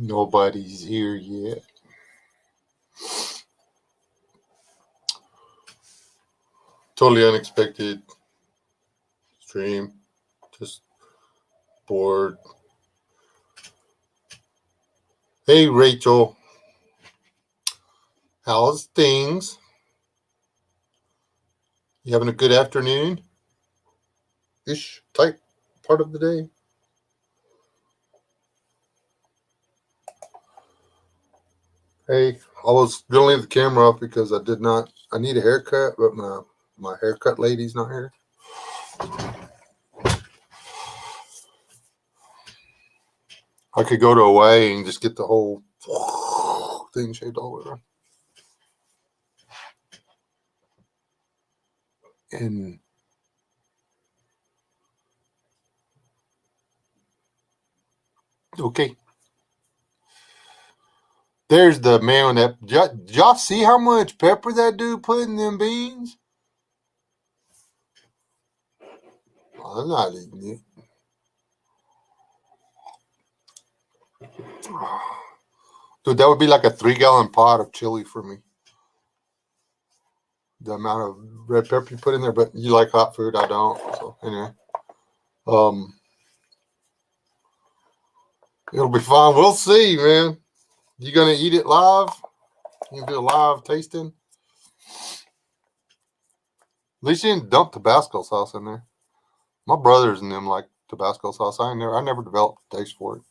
Nobody's here yet. Totally unexpected stream. Just bored. Hey, Rachel. How's things? You having a good afternoon-ish type part of the day? Hey, I was gonna leave the camera off because I need a haircut, but my haircut lady's not here. I could go to Hawaii and just get the whole thing shaved all over. And okay. There's the man that y'all see how much pepper that dude put in them beans? Oh, I'm not eating it. Dude, that would be like a 3-gallon pot of chili for me. The amount of red pepper you put in there, but you like hot food, I don't. So anyway. It'll be fine. We'll see, man. You gonna eat it live? You can do a live tasting? At least you didn't dump Tabasco sauce in there. My brothers and them like Tabasco sauce. I never developed a taste for it.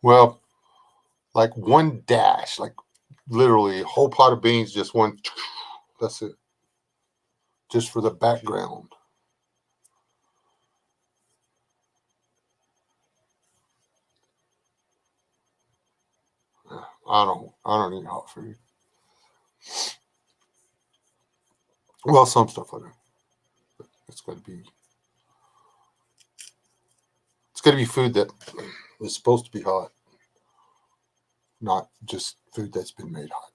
Well, like one dash, like literally a whole pot of beans, just one. That's it. Just for the background. I don't eat hot food. Well, some stuff I do. But it's gotta be food that is supposed to be hot. Not just food that's been made hot.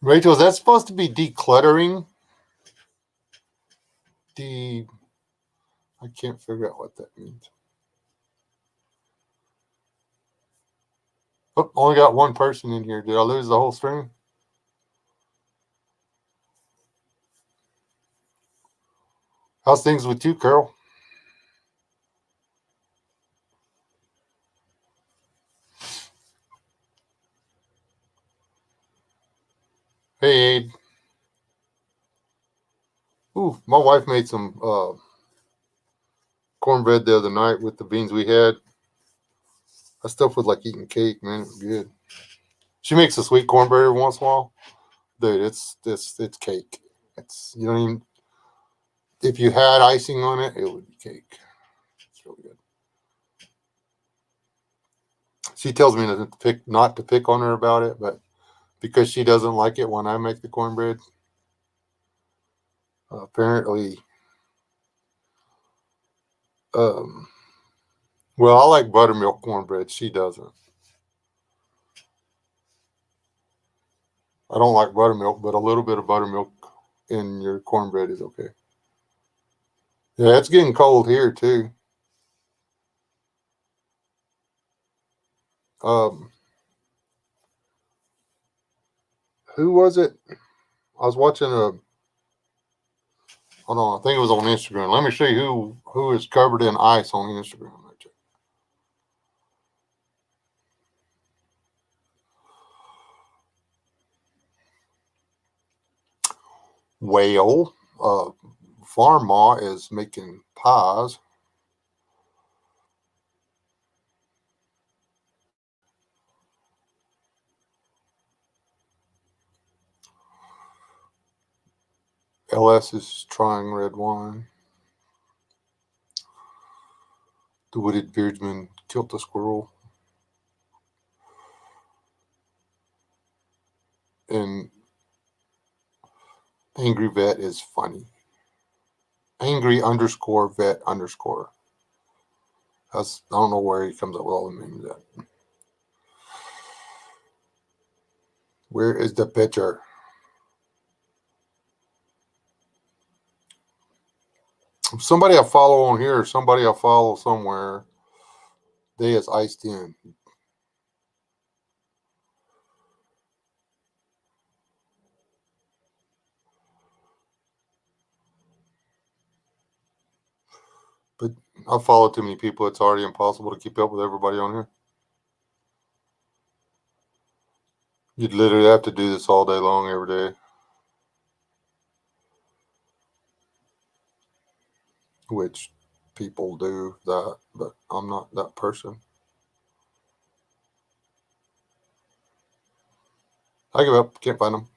Rachel, is that supposed to be decluttering? I can't figure out what that means. Oh, only got one person in here. Did I lose the whole stream? How's things with you, Carol? Hey, Abe. Ooh, my wife made some cornbread the other night with the beans we had. That stuff was like eating cake, man. It was good. She makes a sweet cornbread every once in a while. Dude, it's cake. It's you don't even if you had icing on it, it would be cake. It's really good. She tells me not to pick on her about it, but because she doesn't like it when I make the cornbread, apparently, um, well, I like buttermilk cornbread. She doesn't. I don't like buttermilk, but a little bit of buttermilk in your cornbread is okay. Yeah, it's getting cold here too. Um, who was it? I was watching a. Hold on, I think it was on Instagram. Let me show you who is covered in ice on Instagram. Whale, Farm Ma is making pies. LS is trying red wine. The wooded beardsman killed the squirrel. And Angry Vet is funny. angry underscore vet underscore. I don't know where he comes up with all the names at. Where is the picture? Somebody I follow on here, somebody I follow somewhere, they is iced in. But I follow too many people. It's already impossible to keep up with everybody on here. You'd literally have to do this all day long, every day. Which people do that, but I'm not that person. I give up. Can't find them.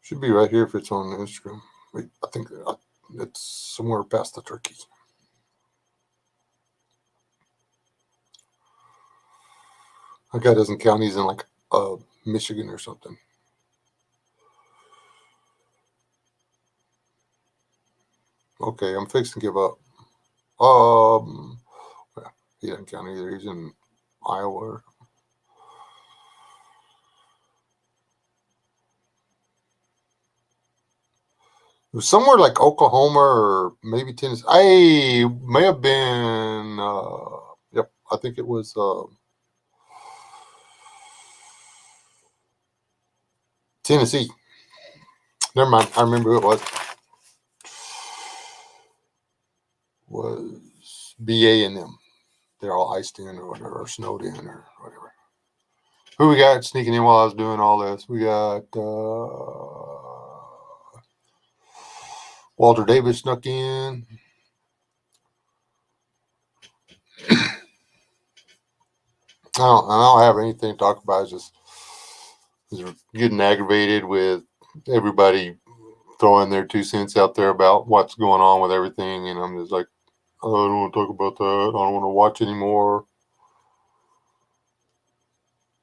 Should be right here if it's on Instagram. Wait, I think it's somewhere past the turkey. That guy doesn't count. He's in like Michigan or something. Okay, I'm fixing to give up. He doesn't count either. He's in Iowa. It was somewhere like Oklahoma or maybe Tennessee. I may have been. Yep, I think it was Tennessee. Never mind. I remember who it was BA and them. They're all iced in or whatever, or snowed in or whatever. Who we got sneaking in while I was doing all this? We got Walter Davis snuck in. I don't have anything to talk about. It's just getting aggravated with everybody throwing their 2 cents out there about what's going on with everything. And I'm just like, oh, I don't want to talk about that. I don't want to watch anymore.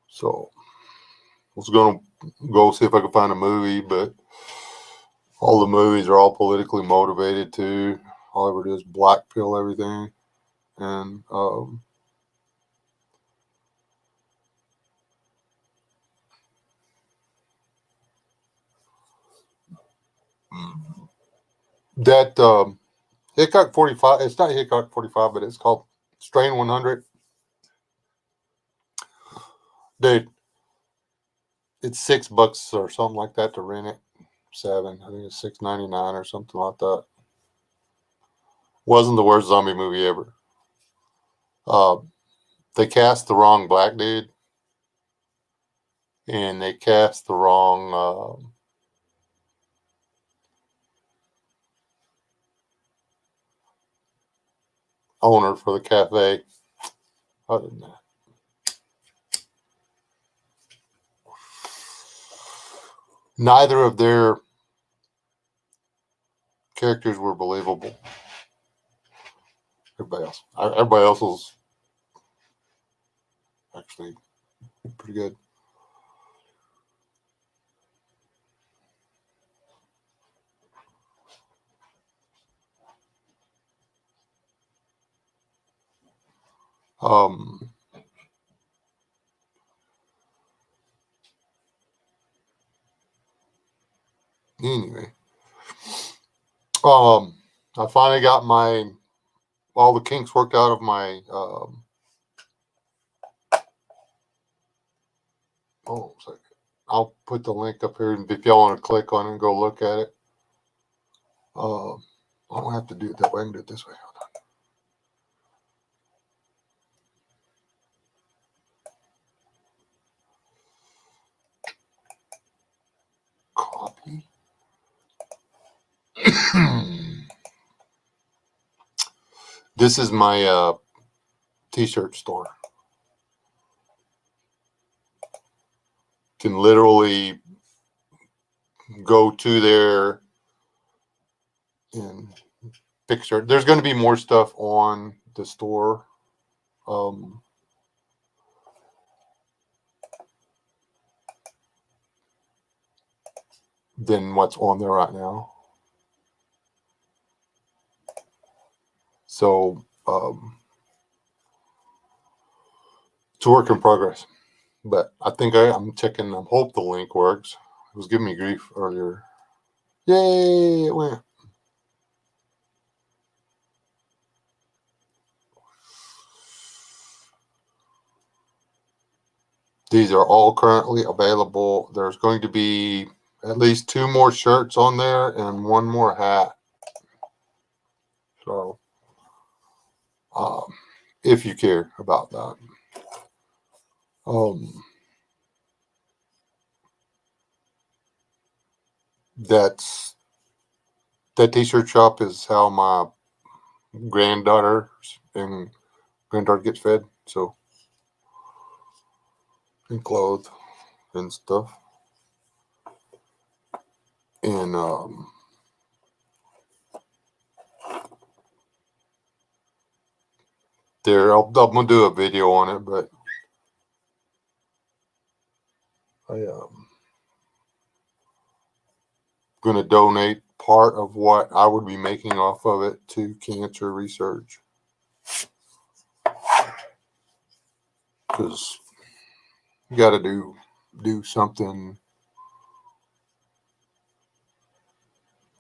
So I was going to go see if I could find a movie, but all the movies are all politically motivated too. All I ever do is black pill everything. And that Hickok 45, it's not Hickok 45, but it's called Strain 100. Dude, it's $6 or something like that to rent it. 7, I think it's $6.99 or something like that. Wasn't the worst zombie movie ever. They cast the wrong black dude, and they cast the wrong owner for the cafe. Other than that, neither of their characters were believable. Everybody else was actually pretty good. Anyway, I finally got all the kinks worked out of my second. I'll put the link up here, and if y'all want to click on it and go look at it. I don't have to do it that way. I can do it this way. Hold on. Copy. This is my t-shirt store. Can literally go to there and pick shirt. There's going to be more stuff on the store. than what's on there right now. So it's a work in progress. But I think I'm checking. I hope the link works. It was giving me grief earlier. Yay, it went. These are all currently available. There's going to be at least 2 more shirts on there and 1 more hat. So, if you care about that. That's that t-shirt shop is how my granddaughter and granddaughter gets fed. So, and clothed and stuff. And I'm gonna do a video on it, but I'm gonna donate part of what I would be making off of it to cancer research, because you got to do something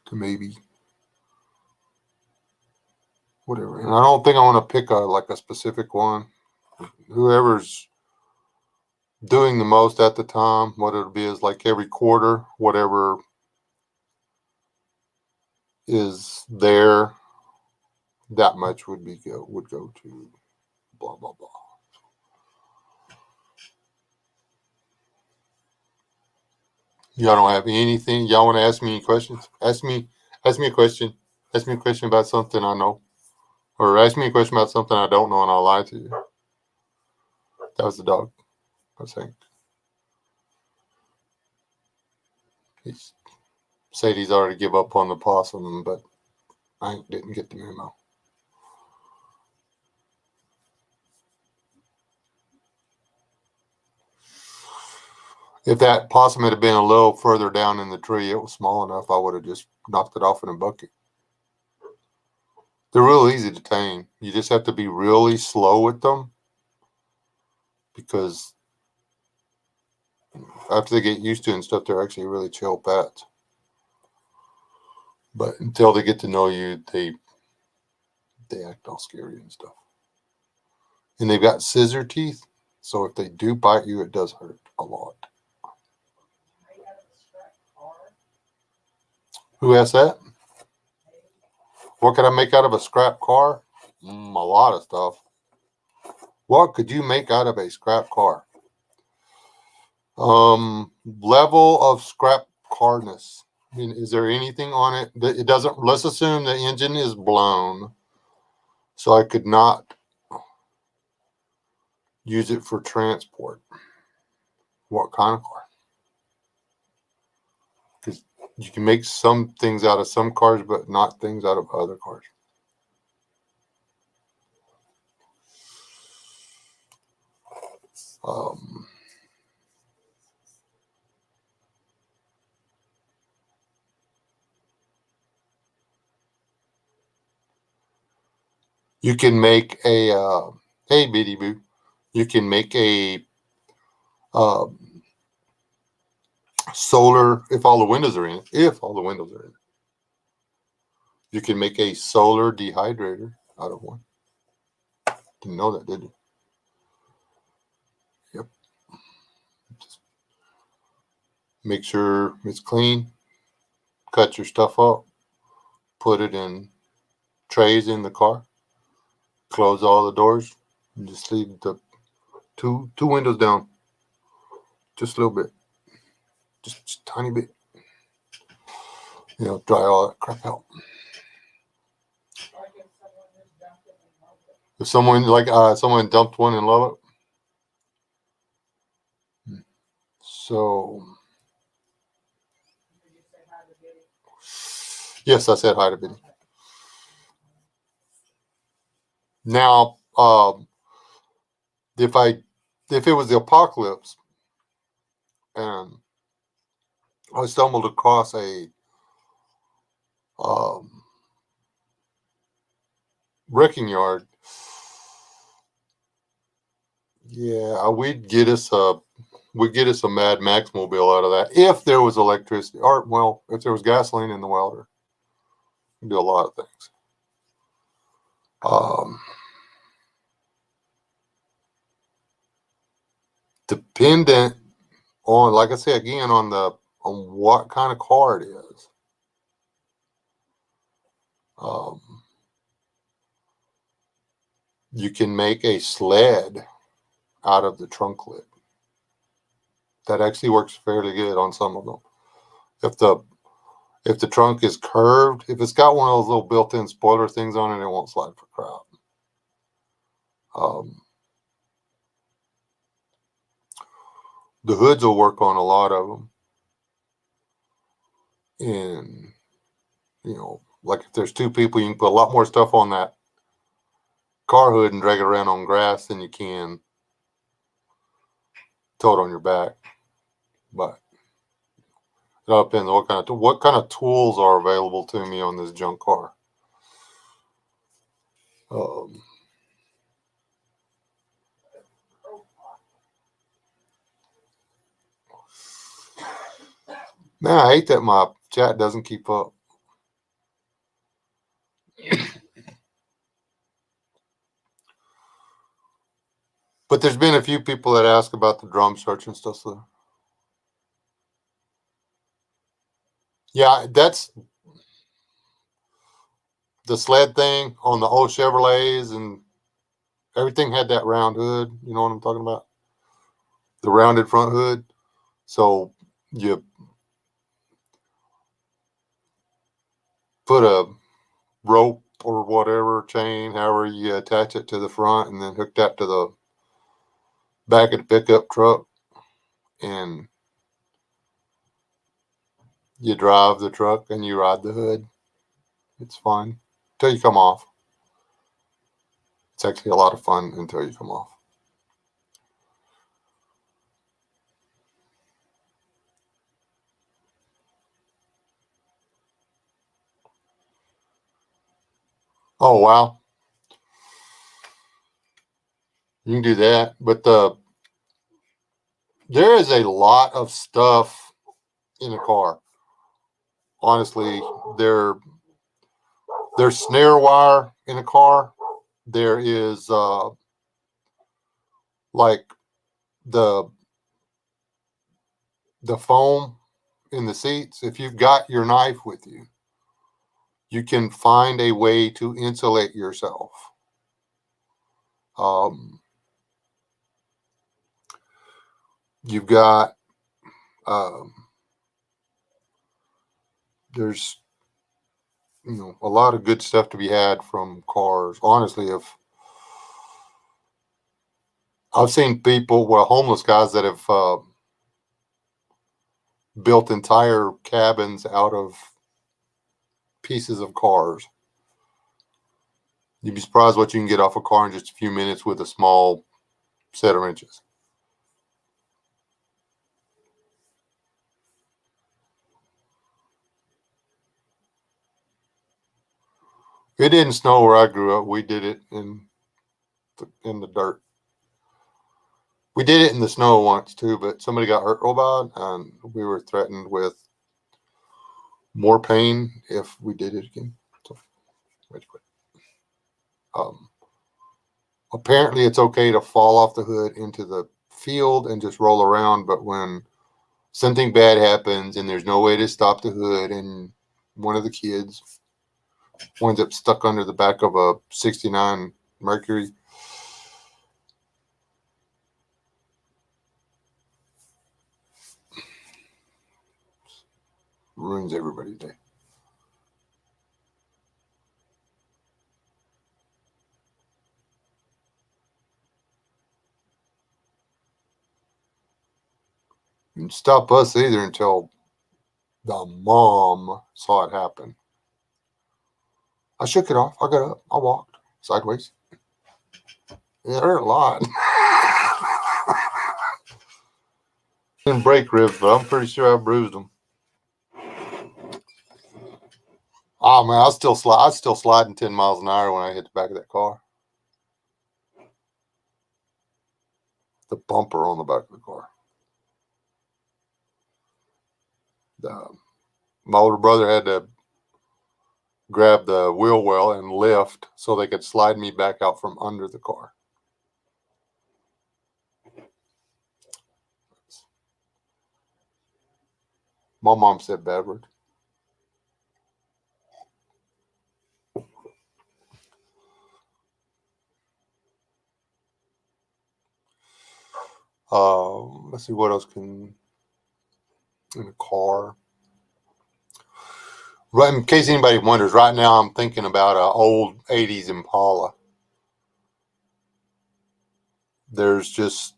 to maybe whatever. And I don't think I want to pick a specific one. Whoever's doing the most at the time, what it'll be is like every quarter, whatever is there, that much would go to blah blah blah. Y'all don't have anything? Y'all want to ask me any questions? Ask me a question. Ask me a question about something I know, or ask me a question about something I don't know, and I'll lie to you. That was the dog. I think he said he's already give up on the possum, but I didn't get the memo. If that possum had been a little further down in the tree, it was small enough, I would have just knocked it off in a bucket. They're real easy to tame. You just have to be really slow with them, because after they get used to it and stuff, they're actually really chill pets. But until they get to know you, they act all scary and stuff. And they've got scissor teeth, so if they do bite you, it does hurt a lot. Who asked that? What could I make out of a scrap car? A lot of stuff. What could you make out of a scrap car? Level of scrap carness. I mean, is there anything on it that it doesn't? Let's assume the engine is blown, so I could not use it for transport. What kind of car? Because you can make some things out of some cars, but not things out of other cars. You can make a hey bitty boo. You can make a solar, if all the windows are in it. If all the windows are in it, you can make a solar dehydrator out of one. Didn't know that, did you? Yep. Just make sure it's clean. Cut your stuff up. Put it in trays in the car. Close all the doors. And just leave the two windows down. Just a little bit. Just a tiny bit. Dry all that crap out. If someone someone dumped one and love it. So yes, I said hi to Biddy. Now, if it was the apocalypse and I stumbled across a wrecking yard. Yeah, we'd get us a Mad Max mobile out of that if there was electricity, or well, if there was gasoline in the welder. We'd do a lot of things. Dependent on, like I say again, on what kind of car it is. You can make a sled out of the trunk lid. That actually works fairly good on some of them. If the trunk is curved, if it's got one of those little built-in spoiler things on it, it won't slide for crap. The hoods will work on a lot of them. And, like if there's two people, you can put a lot more stuff on that car hood and drag it around on grass than you can tow it on your back. But it all depends on what kind of tools are available to me on this junk car. Man, I hate that my chat doesn't keep up. But there's been a few people that ask about the drum search and stuff. So yeah, that's the sled thing on the old Chevrolets, and everything had that round hood. You know what I'm talking about? The rounded front hood. So you put a rope or whatever, chain, however you attach it to the front, and then hook that to the back of the pickup truck, and you drive the truck and you ride the hood. It's fun until you come off. It's actually a lot of fun until you come off. Oh, wow. You can do that. But there is a lot of stuff in a car. Honestly, there's snare wire in a car. There is like the foam in the seats. If you've got your knife with you, you can find a way to insulate yourself. You've got there's a lot of good stuff to be had from cars. Honestly, if I've seen people, homeless guys that have built entire cabins out of pieces of cars. You'd be surprised what you can get off a car in just a few minutes with a small set of wrenches. It didn't snow where I grew up. We did it in the dirt. We did it in the snow once too, but somebody got hurt real bad, and we were threatened with more pain if we did it again. So, apparently, it's okay to fall off the hood into the field and just roll around, but when something bad happens and there's no way to stop the hood, and one of the kids winds up stuck under the back of a 69 Mercury, ruins everybody's day. Didn't stop us either until the mom saw it happen. I shook it off. I got up. I walked sideways. It hurt a lot. Didn't break ribs, but I'm pretty sure I bruised them. Oh man, I was still sliding 10 miles an hour when I hit the back of that car. The bumper on the back of the car. My older brother had to grab the wheel well and lift so they could slide me back out from under the car. My mom said bad word. Let's see what else can in a car. Right, in case anybody wonders, right now I'm thinking about an old 80s Impala. There's just,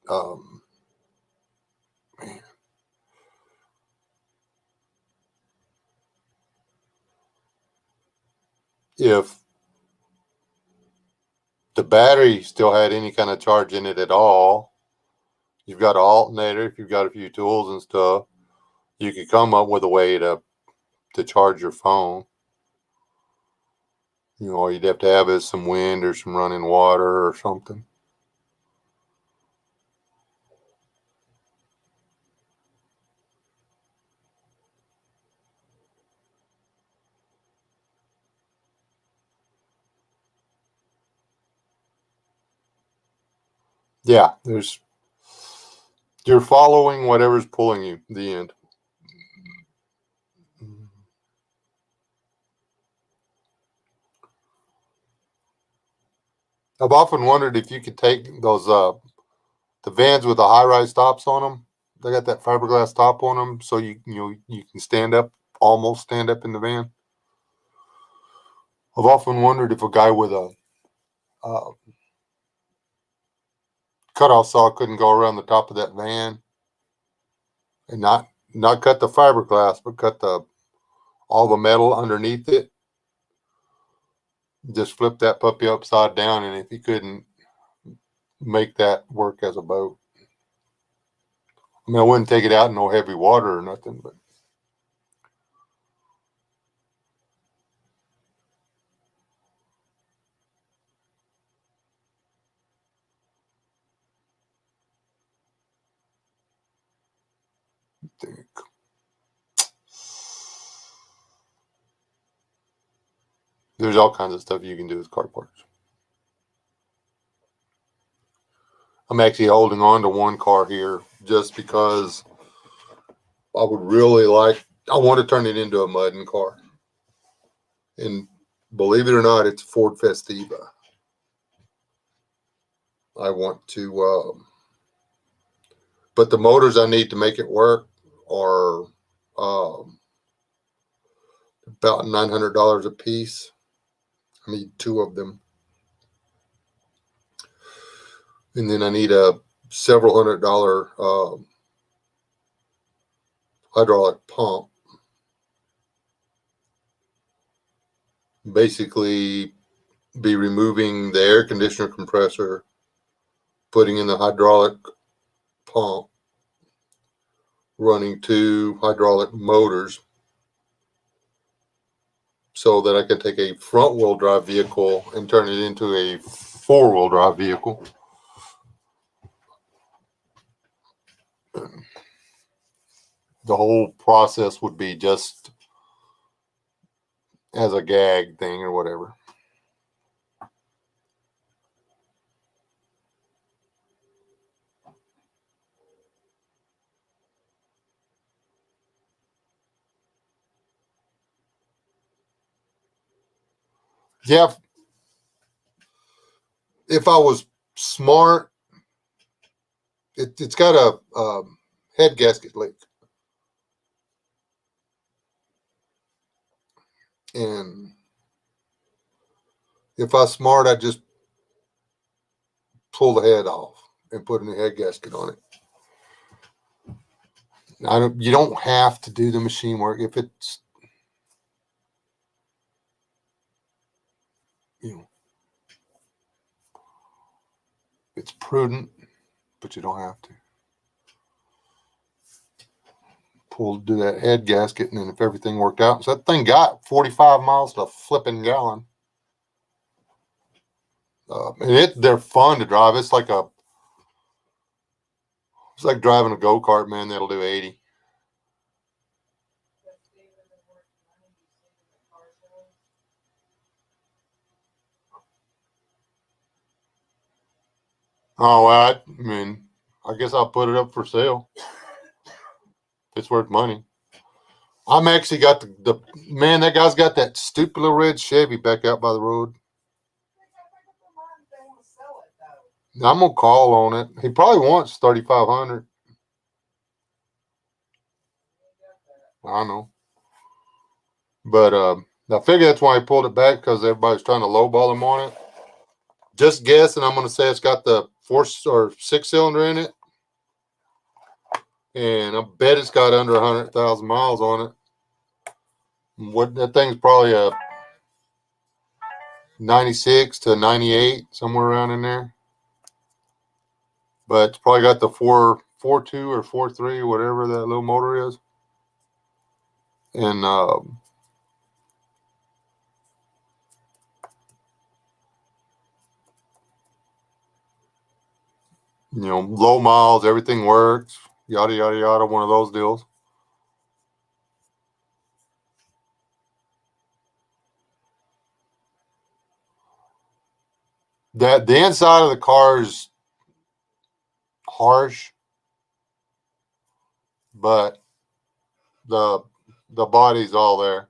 man. If the battery still had any kind of charge in it at all, you've got an alternator, if you've got a few tools and stuff, you could come up with a way to charge your phone. All you'd have to have is some wind or some running water or something. Yeah, you're following whatever's pulling you. The end. I've often wondered if you could take those the vans with the high-rise tops on them. They got that fiberglass top on them, so you can almost stand up in the van. I've often wondered if a guy with a cutoff saw couldn't go around the top of that van and not cut the fiberglass, but cut all the metal underneath it. Just flip that puppy upside down, and if he couldn't make that work as a boat, I mean, I wouldn't take it out in no heavy water or nothing, but I think there's all kinds of stuff you can do with car parts. I'm actually holding on to one car here just because I want to turn it into a mudding car. And believe it or not, it's a Ford Festiva. I want to, but the motors I need to make it work are about $900 a piece. I need two of them. And then I need a several $100 hydraulic pump. Basically, be removing the air conditioner compressor, putting in the hydraulic pump, running two hydraulic motors so that I can take a front wheel drive vehicle and turn it into a 4-wheel drive vehicle. The whole process would be just as a gag thing or whatever. Yeah, if I was smart, it's got a head gasket leak. And if I was smart, I'd just pull the head off and put a new head gasket on it. You don't have to do the machine work if it's, it's prudent, but you don't have to. pull do that head gasket, and then if everything worked out, so that thing got 45 miles to a flipping gallon. And they're fun to drive. It's like driving a go-kart, man. That'll do 80. Oh, I mean, I guess I'll put it up for sale. It's worth money. I'm actually got the man. That guy's got that stupid little red Chevy back out by the road. I'm gonna call on it. He probably wants 3,500. I know, but I figure that's why he pulled it back, because everybody's trying to lowball him on it. Just guessing, I'm gonna say it's got the 4 or 6 cylinder in it, and I bet it's got under 100,000 miles on it. What that thing's probably a 96 to 98, somewhere around in there. But it's probably got the 4.2 or 4.3, whatever that little motor is. And low miles, everything works, yada yada yada, one of those deals. That the inside of the car is harsh, but the body's all there.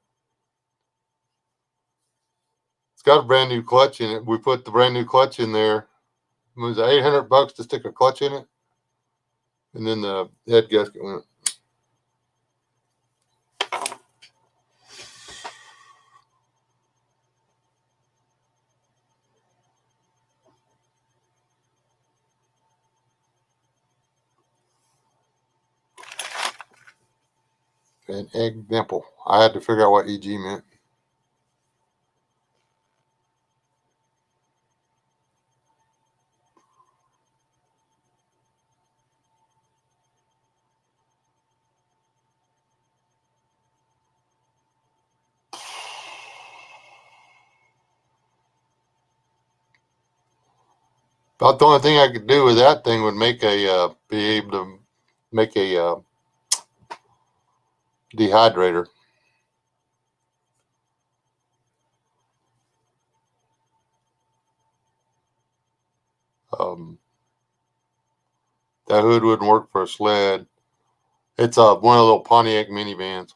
It's got a brand new clutch in it. We put the brand new clutch in there. It was $800 to stick a clutch in it, and then the head gasket went. An example. I had to figure out what EG meant. About the only thing I could do with that thing would make be able to make a dehydrator. That hood wouldn't work for a sled. It's one of the little Pontiac minivans.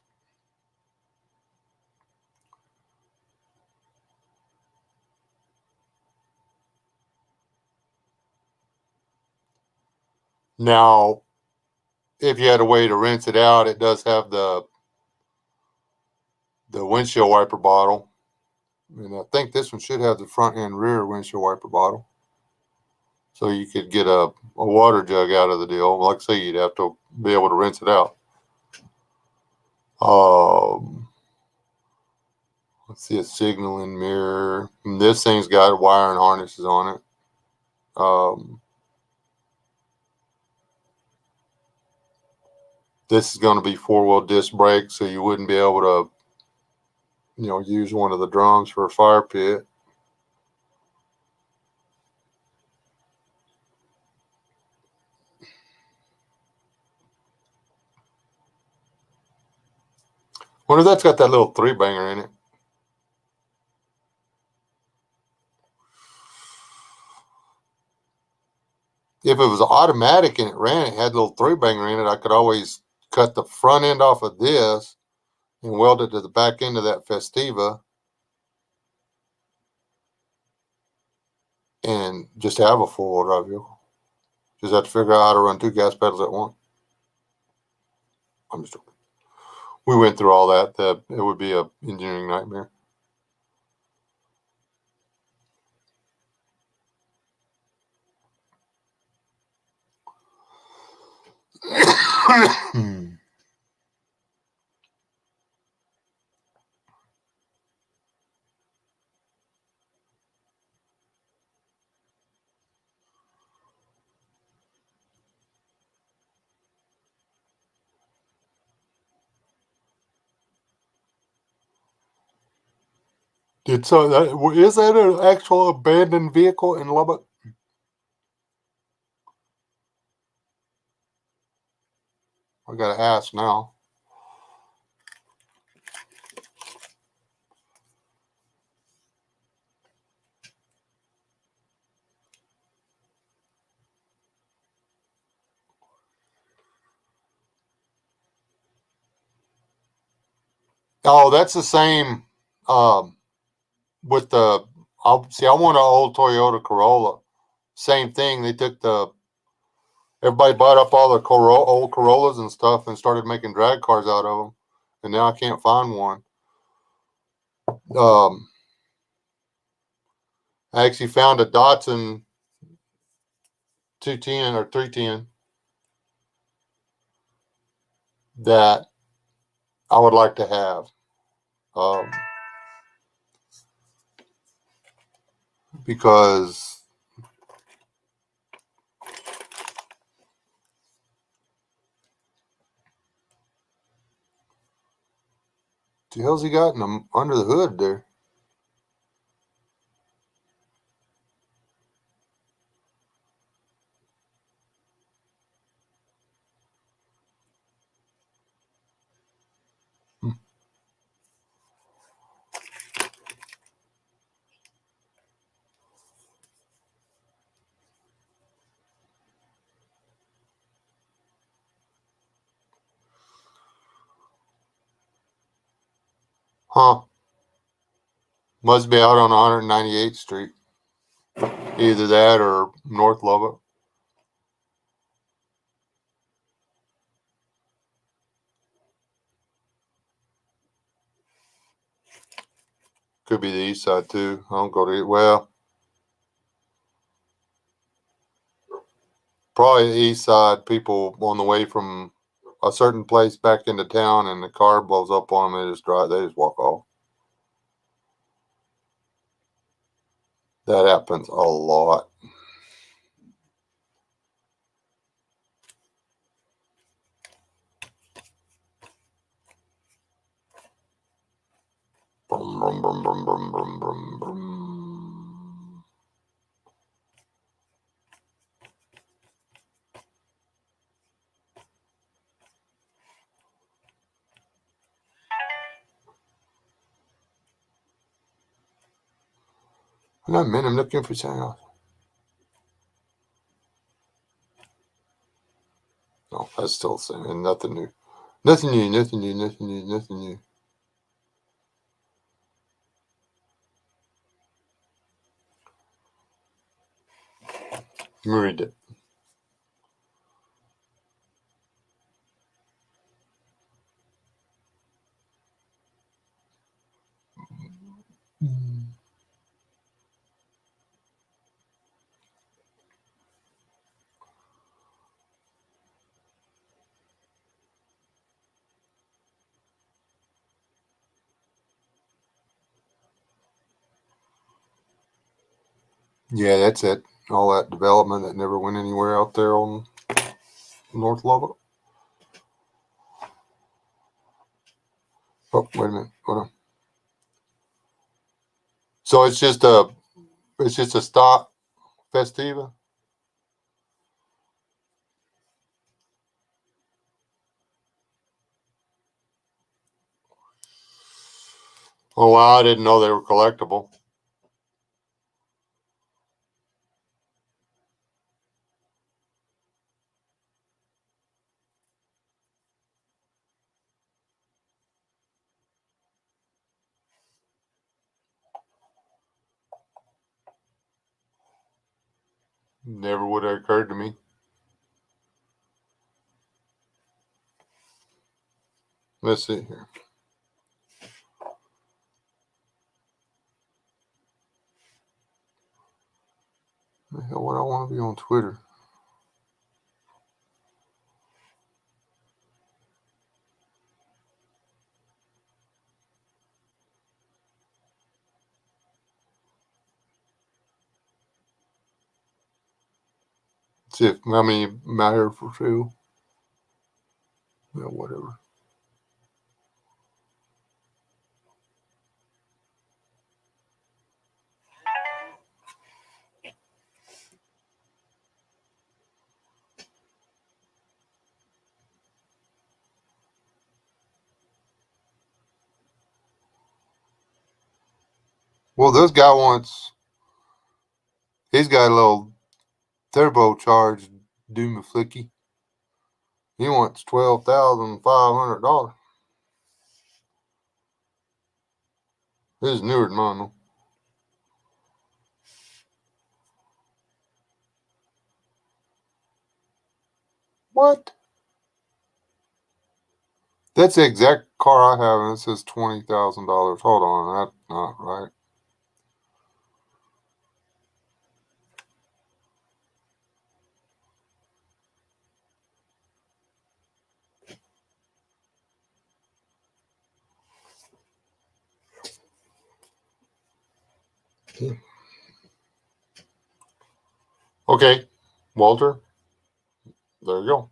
Now, if you had a way to rinse it out, it does have the windshield wiper bottle. And I think this one should have the front and rear windshield wiper bottle. So you could get a water jug out of the deal. Like I say, you'd have to be able to rinse it out. Let's see, a signaling mirror. And this thing's got wiring harnesses on it. This is going to be 4-wheel disc brakes, so you wouldn't be able to, use one of the drums for a fire pit. Wonder if that's got that little 3-banger in it. If it was automatic and it ran, it had a little 3-banger in it, I could always cut the front end off of this and weld it to the back end of that Festiva and just have a 4-wheel drive vehicle. Just have to figure out how to run 2 gas pedals at once. I'm just joking. We went through all that. It would be an engineering nightmare. Is that an actual abandoned vehicle in Lubbock? I gotta ask now. Oh, that's the same. With the, I want an old Toyota Corolla. Same thing. They took everybody bought up all the old Corollas and stuff and started making drag cars out of them. And now I can't find one. I actually found a Datsun 210 or 310 that I would like to have. Because the hell's he got under the hood there? Huh. Must be out on 198th Street. Either that or North Lubbock. Could be the east side too. I don't go to, well, probably the east side. People on the way from a certain place back into town and the car blows up on them. They just walk off. That happens a lot. Brum, brum, brum, brum, brum, brum, brum, brum. No, man, I'm looking for something else. No, that's still the same. And nothing new. Nothing new, nothing new, nothing new, nothing new. Let me read it. Yeah, that's it. All that development that never went anywhere out there on North Lubbock. Oh, wait a minute. Hold on. So it's just a stock Festiva. Oh wow, I didn't know they were collectible. Never would have occurred to me. Let's see here. The hell would I want to be on Twitter? See if how many matter for sale. Yeah, whatever. Well, this guy wants. He's got a little turbocharged Doomaflicky. He wants $12,500. This is newer than mine, though. What? That's the exact car I have, and it says $20,000. Hold on, that's not right. Okay, Walter, there you go.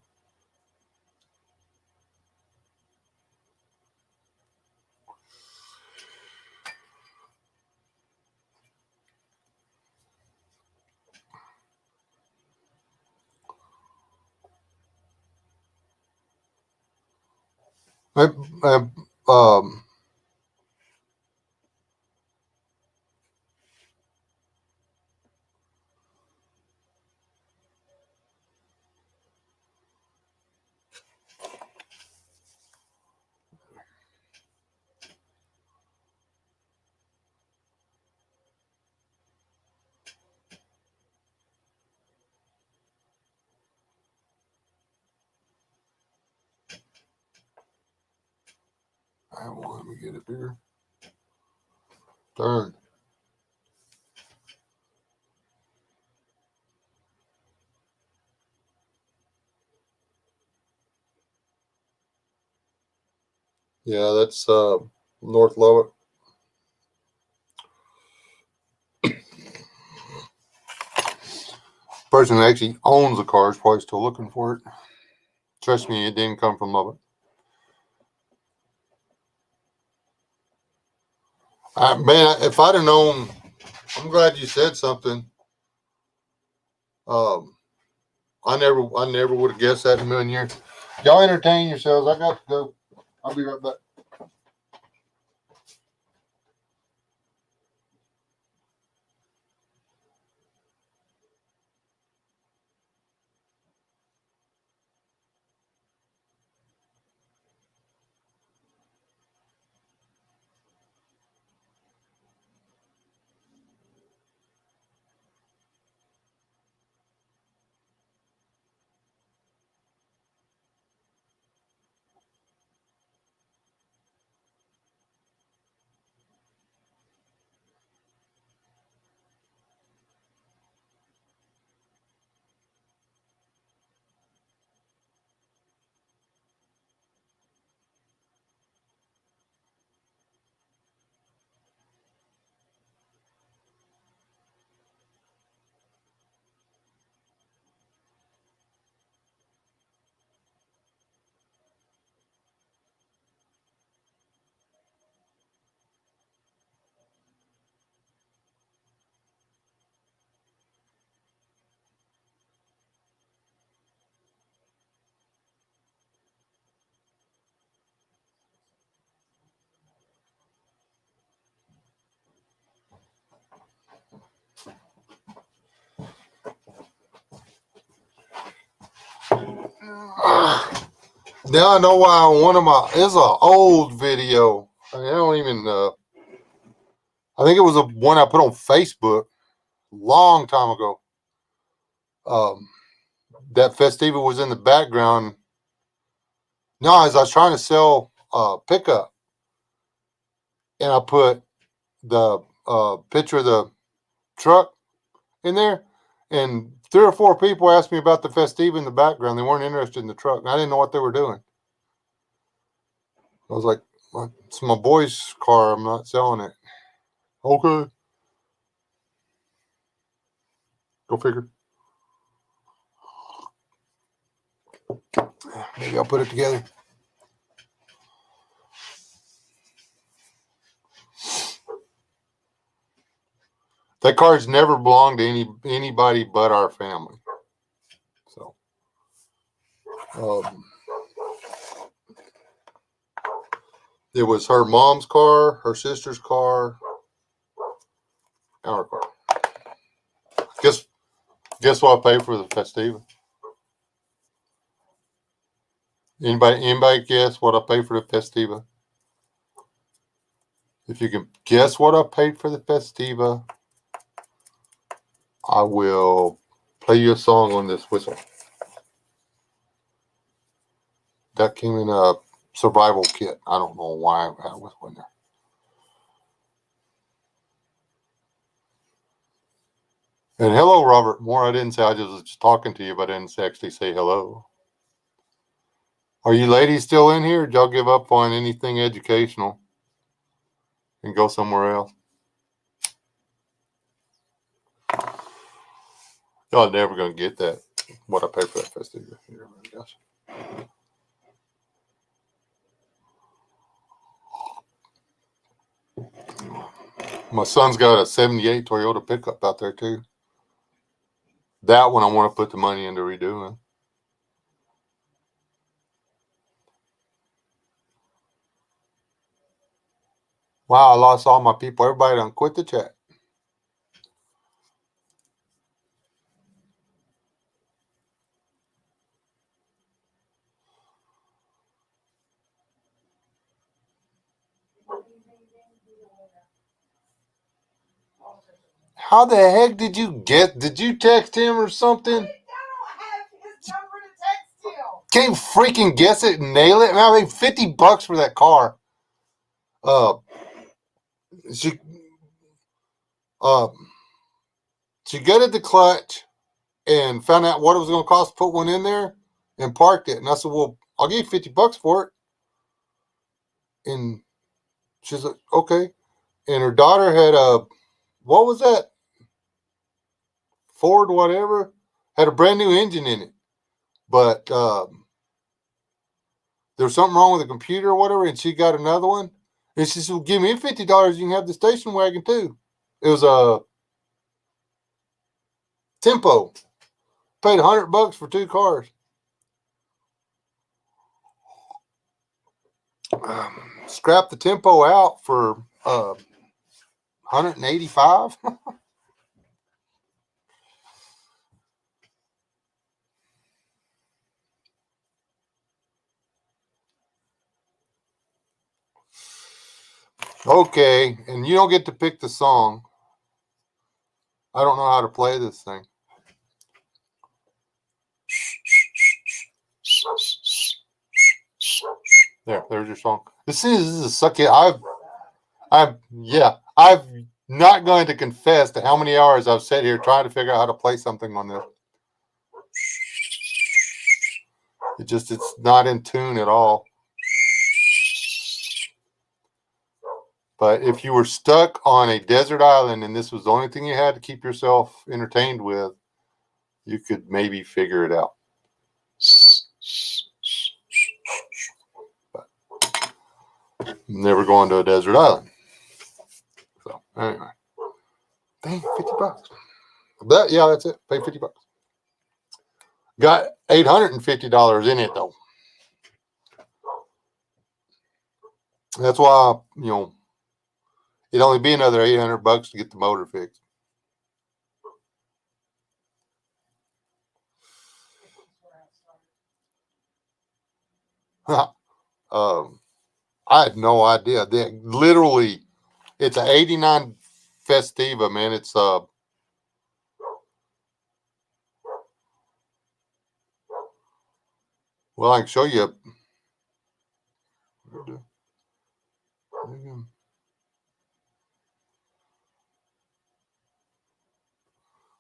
I, I, um, let me get it bigger. Darn. Yeah, that's North Lowell. Person that actually owns the car is probably still looking for it. Trust me, it didn't come from Lubbock. Man, if I'd have known, I'm glad you said something. Um, I never would have guessed that in a million years. Y'all entertain yourselves. I got to go. I'll be right back. Now I know why one of my it's an old video. I don't even. I think it was a one I put on Facebook long time ago. Um, that Festiva was in the background. No, as I was trying to sell pickup, and I put the picture of the truck in there, and 3 or 4 people asked me about the Festiva in the background. They weren't interested in the truck, and I didn't know what they were doing. I was like, "It's my boy's car. I'm not selling it." Okay, go figure. Maybe I'll put it together. That car's never belonged to anybody but our family. So, it was her mom's car, her sister's car, Our car. Guess what I paid for the Festiva? Anybody guess what I paid for the Festiva? If you can guess what I paid for the Festiva, I will play you a song on this whistle. That came in a survival kit. I don't know why I had a whistle in there. And hello, Robert Moore. I didn't say I was just talking to you, but I didn't actually say hello. Are you ladies still in here? Did y'all give up on anything educational and go somewhere else? Y'all never going to get that, what I paid for that festival. My son's got a 78 Toyota pickup out there, too. That one I want to put the money into redoing. Wow, I lost all my people. Everybody done quit the chat. How the heck did you get? Did you text him or something? I have his number to text him. Can't you freaking guess it and nail it? Man, I paid $50 for that car. She gutted the clutch and found out what it was going to cost to put one in there and parked it. And I said, well, I'll give you $50 for it. And she's like, okay. And her daughter had what was that? Ford, whatever, had a brand new engine in it. But there was something wrong with the computer or whatever, and she got another one. And she said, well, give me $50, you can have the station wagon too. It was a Tempo. Paid $100 for two cars. Scrapped the Tempo out for $185. Okay, and you don't get to pick the song. I don't know how to play this thing. There's your song. This is a suck it. I'm not going to confess to how many hours I've sat here trying to figure out how to play something on this. It's not in tune at all. But if you were stuck on a desert island and this was the only thing you had to keep yourself entertained with, you could maybe figure it out. But never going to a desert island. So anyway, dang, $50. But yeah, that's it. Pay $50. Got $850 in it though. That's why it'd only be another $800 to get the motor fixed. I had no idea. Literally, it's an '89 Festiva, man. It's well, I can show you.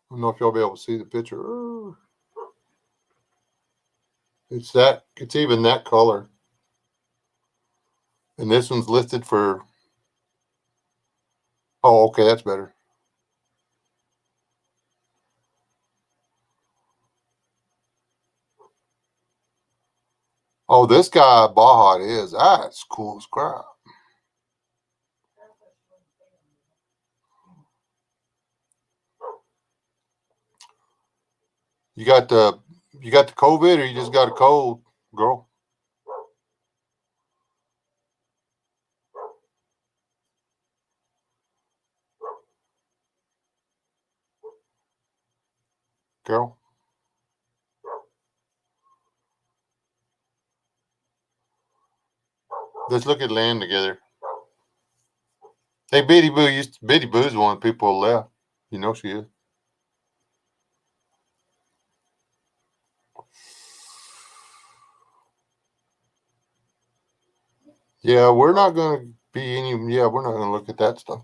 I don't know if y'all be able to see the picture. It's even that color. And this one's listed for, oh, okay, that's better. Oh, this guy, Baja, it is. That's cool as crap. You got the COVID, or you just got a cold, girl? Carol? Let's look at land together. Hey, Betty Boo's one of the people who left. You know she is. Yeah, we're not gonna be any. Yeah, we're not gonna look at that stuff.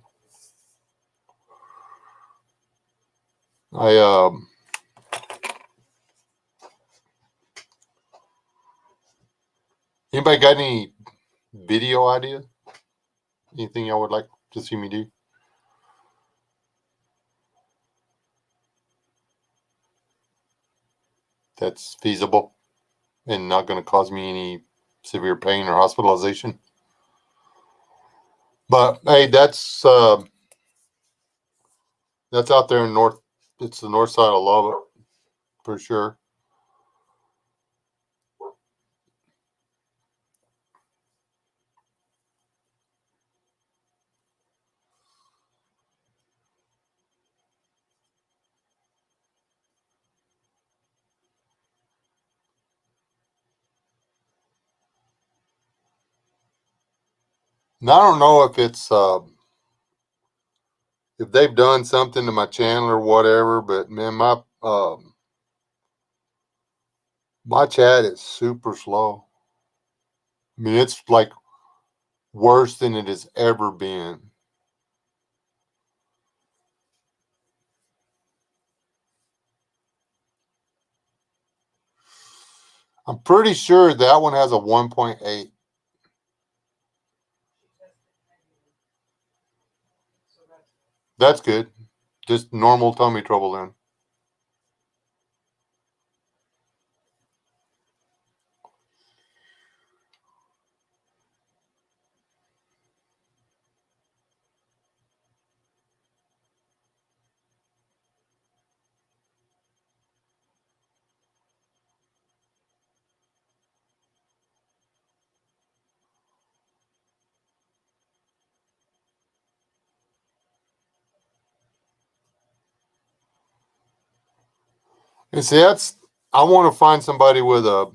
Anybody got any video ideas? Anything y'all would like to see me do? That's feasible and not going to cause me any severe pain or hospitalization. But hey, that's out there in north. It's the north side of Lubbock for sure. Now I don't know if it's if they've done something to my channel or whatever, but man, my chat is super slow. I mean, it's like worse than it has ever been. I'm pretty sure that one has a 1.8. That's good. Just normal tummy trouble then. And see, I want to find somebody with a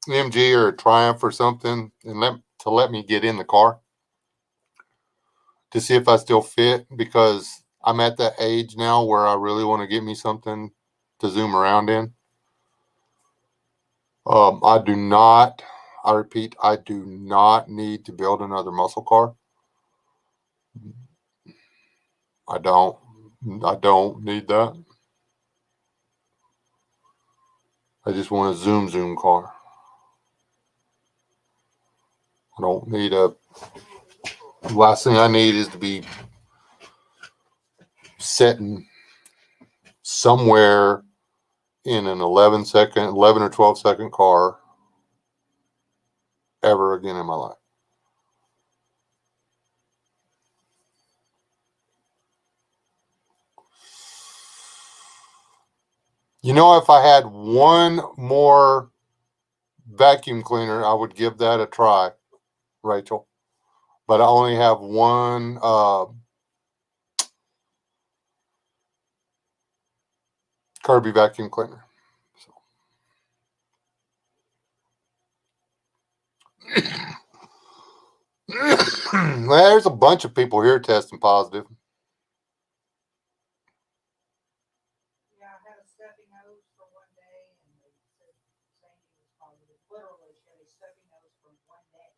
MG or a Triumph or something and let me get in the car to see if I still fit, because I'm at that age now where I really want to get me something to zoom around in. I repeat, I do not need to build another muscle car. I don't need that. I just want a zoom car. I don't need the last thing I need is to be sitting somewhere in an 11 or 12-second car ever again in my life. You know, if I had one more vacuum cleaner, I would give that a try, Rachel. But I only have one Kirby vacuum cleaner. There's a bunch of people here testing positive. Yeah, I had a stuffy nose for one day, and they said Sandy was positive. Literally, she had a stuffy nose for one day.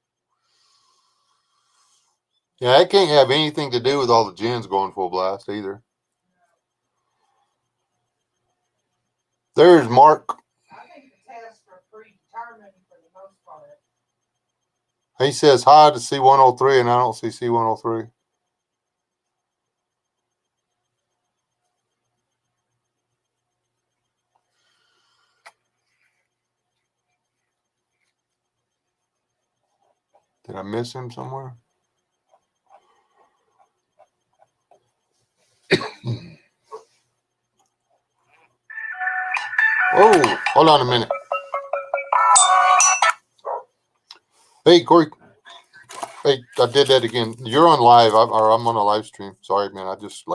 Yeah, that can't have anything to do with all the gens going full blast either. There's Mark. I think the tests are predetermined for the most part. He says hi to C103, and I don't see C103. Did I miss him somewhere? Oh, hold on a minute. Hey, Corey. Hey, I did that again. You're on live, or I'm on a live stream. Sorry, man. I just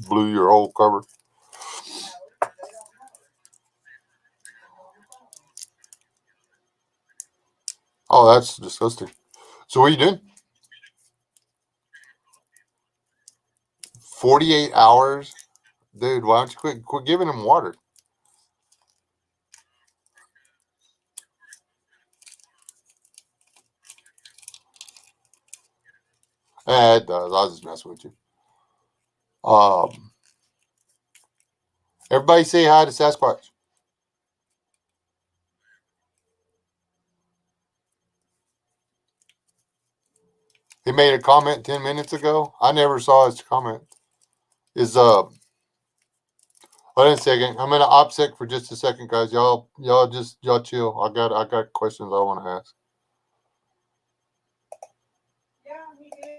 blew your whole cover. Oh, that's disgusting. So what are you doing? 48 hours? Dude, why don't you quit giving him water? It does. I was just messing with you. Um, Everybody say hi to Sasquatch. He made a comment 10 minutes ago. I never saw his comment. Is hold on a second. I'm gonna OPSEC for just a second, guys. Y'all chill. I got questions I want to ask. Yeah, he did.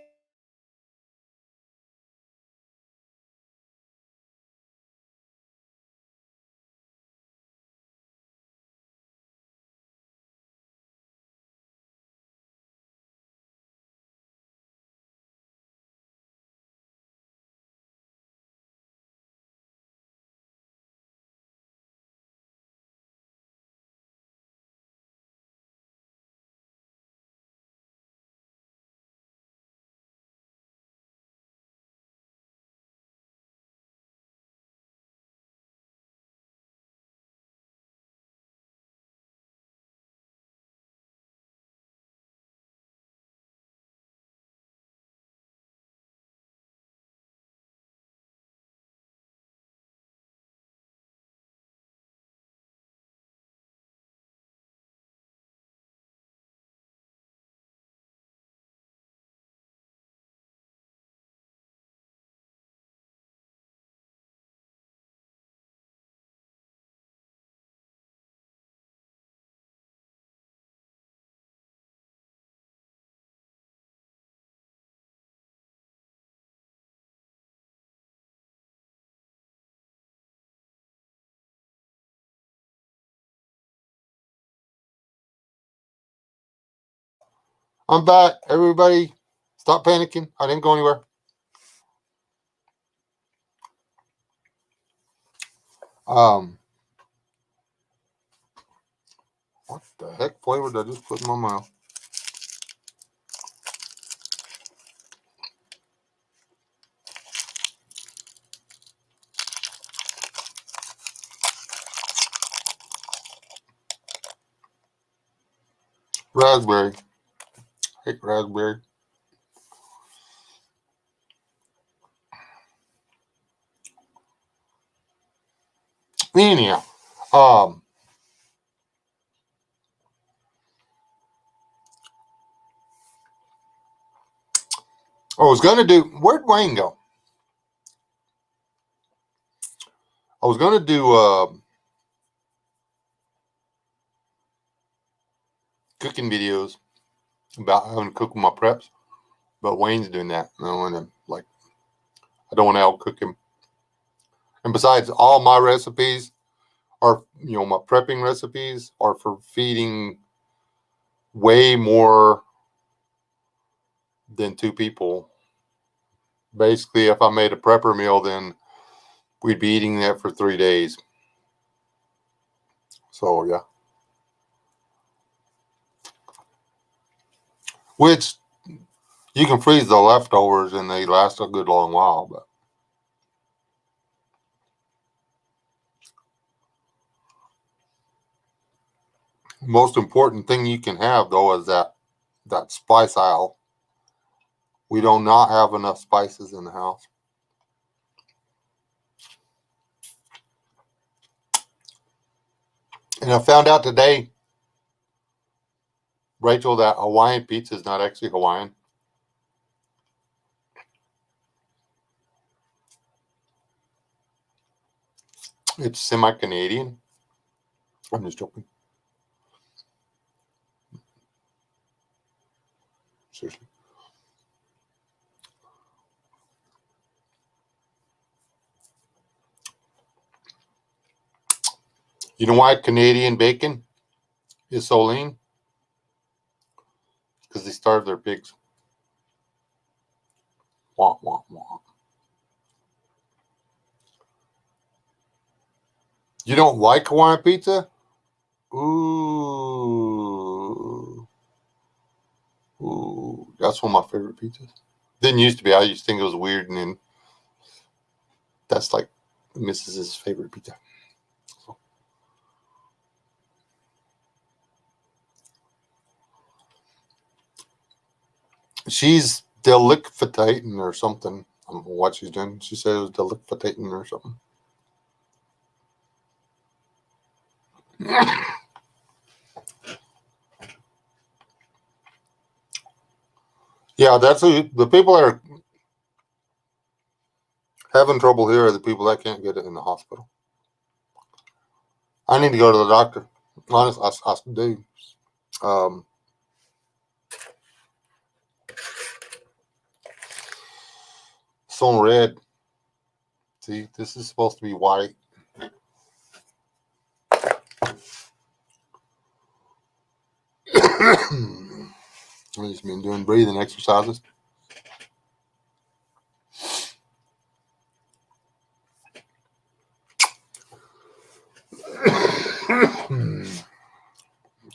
I'm back. Everybody, stop panicking. I didn't go anywhere. Um, what the heck flavor did I just put in my mouth? Raspberry. Hate raspberry. Anyhow, I was gonna do. Where'd Wayne go? I was gonna do cooking videos about how to cook with my preps, but Wayne's doing that. I don't want to I don't want to outcook him. And besides, all my recipes are my prepping recipes are for feeding way more than two people. Basically, if I made a prepper meal, then we'd be eating that for 3 days. So yeah, which you can freeze the leftovers and they last a good long while. But most important thing you can have though is that spice aisle. We do not have enough spices in the house. And I found out today, Rachel, that Hawaiian pizza is not actually Hawaiian. It's semi-Canadian. I'm just joking. Seriously. You know why Canadian bacon is so lean? Because they starve their pigs. Wah, wah, wah. You don't like Hawaiian pizza? Ooh. That's one of my favorite pizzas. Didn't used to be. I used to think it was weird, and then that's like Mrs.'s favorite pizza. So. She's delicfitating or something. I don't know what she's doing. She said it was delicfitating or something. Yeah, that's the people that are having trouble here are the people that can't get it in the hospital. I need to go to the doctor. Honestly, I do. It's on red. See, this is supposed to be white. I've just been doing breathing exercises.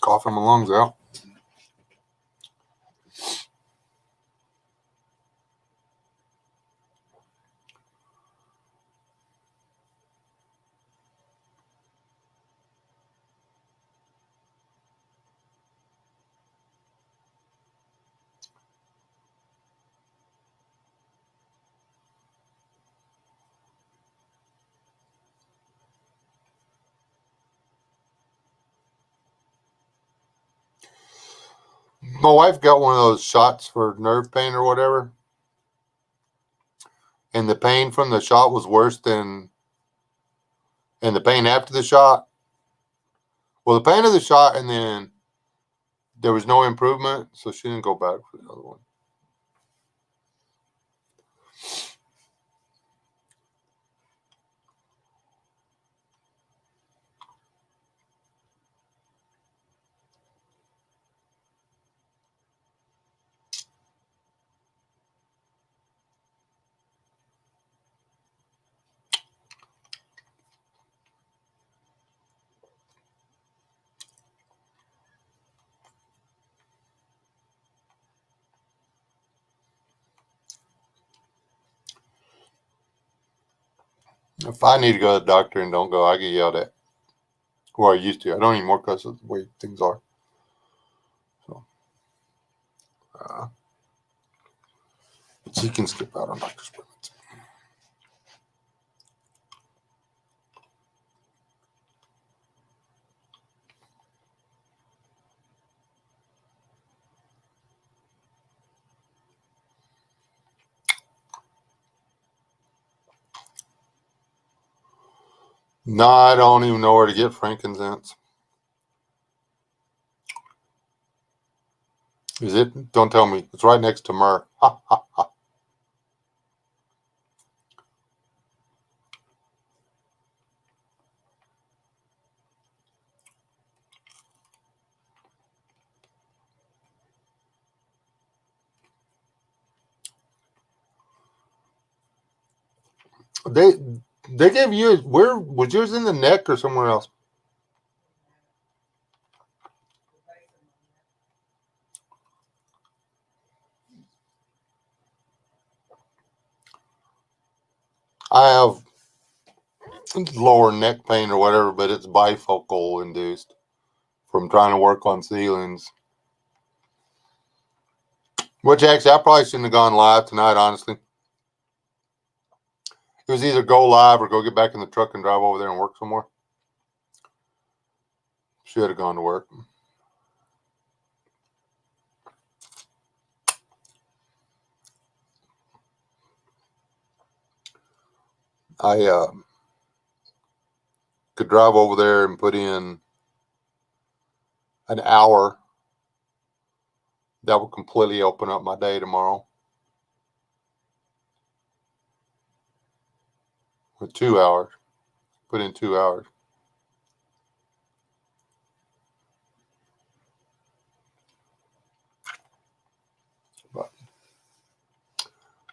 Coughing my lungs out. My wife got one of those shots for nerve pain or whatever, and the pain from the shot was worse than, and the pain after the shot. Well, the pain of the shot, and then there was no improvement, so she didn't go back for the other one. If I need to go to the doctor and don't go, I get yelled at. Or I used to. I don't anymore because of the way things are. So, but she can skip out on doctor's appointments. No, I don't even know where to get frankincense. Is it? Don't tell me. It's right next to myrrh. Ha, ha, ha. They they gave you, where was yours, in the neck or somewhere else? I have lower neck pain or whatever, but it's bifocal induced from trying to work on ceilings. Which actually, I probably shouldn't have gone live tonight, honestly. It was either go live or go get back in the truck and drive over there and work somewhere. Should have gone to work. I could drive over there and put in an hour. That would completely open up my day tomorrow. With 2 hours. Put in 2 hours. But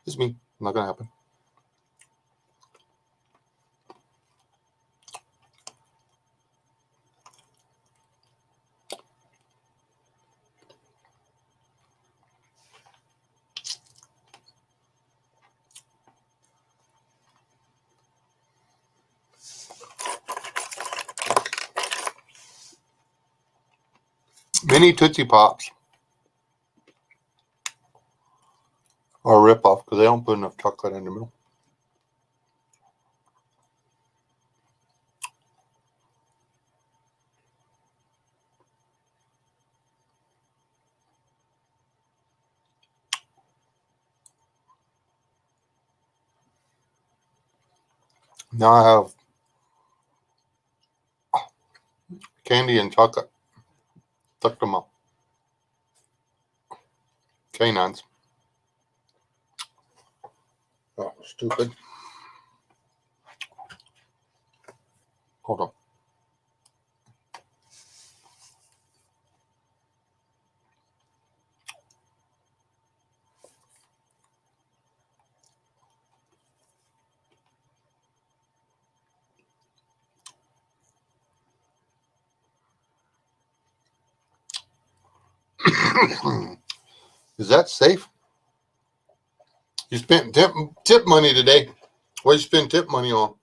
it's me. Not gonna happen. Any Tootsie Pops are a ripoff because they don't put enough chocolate in the middle. Now I have candy and chocolate stuck to my canines. Oh, stupid. Hold on. Is that safe? You spent tip money today. What did you spend tip money on?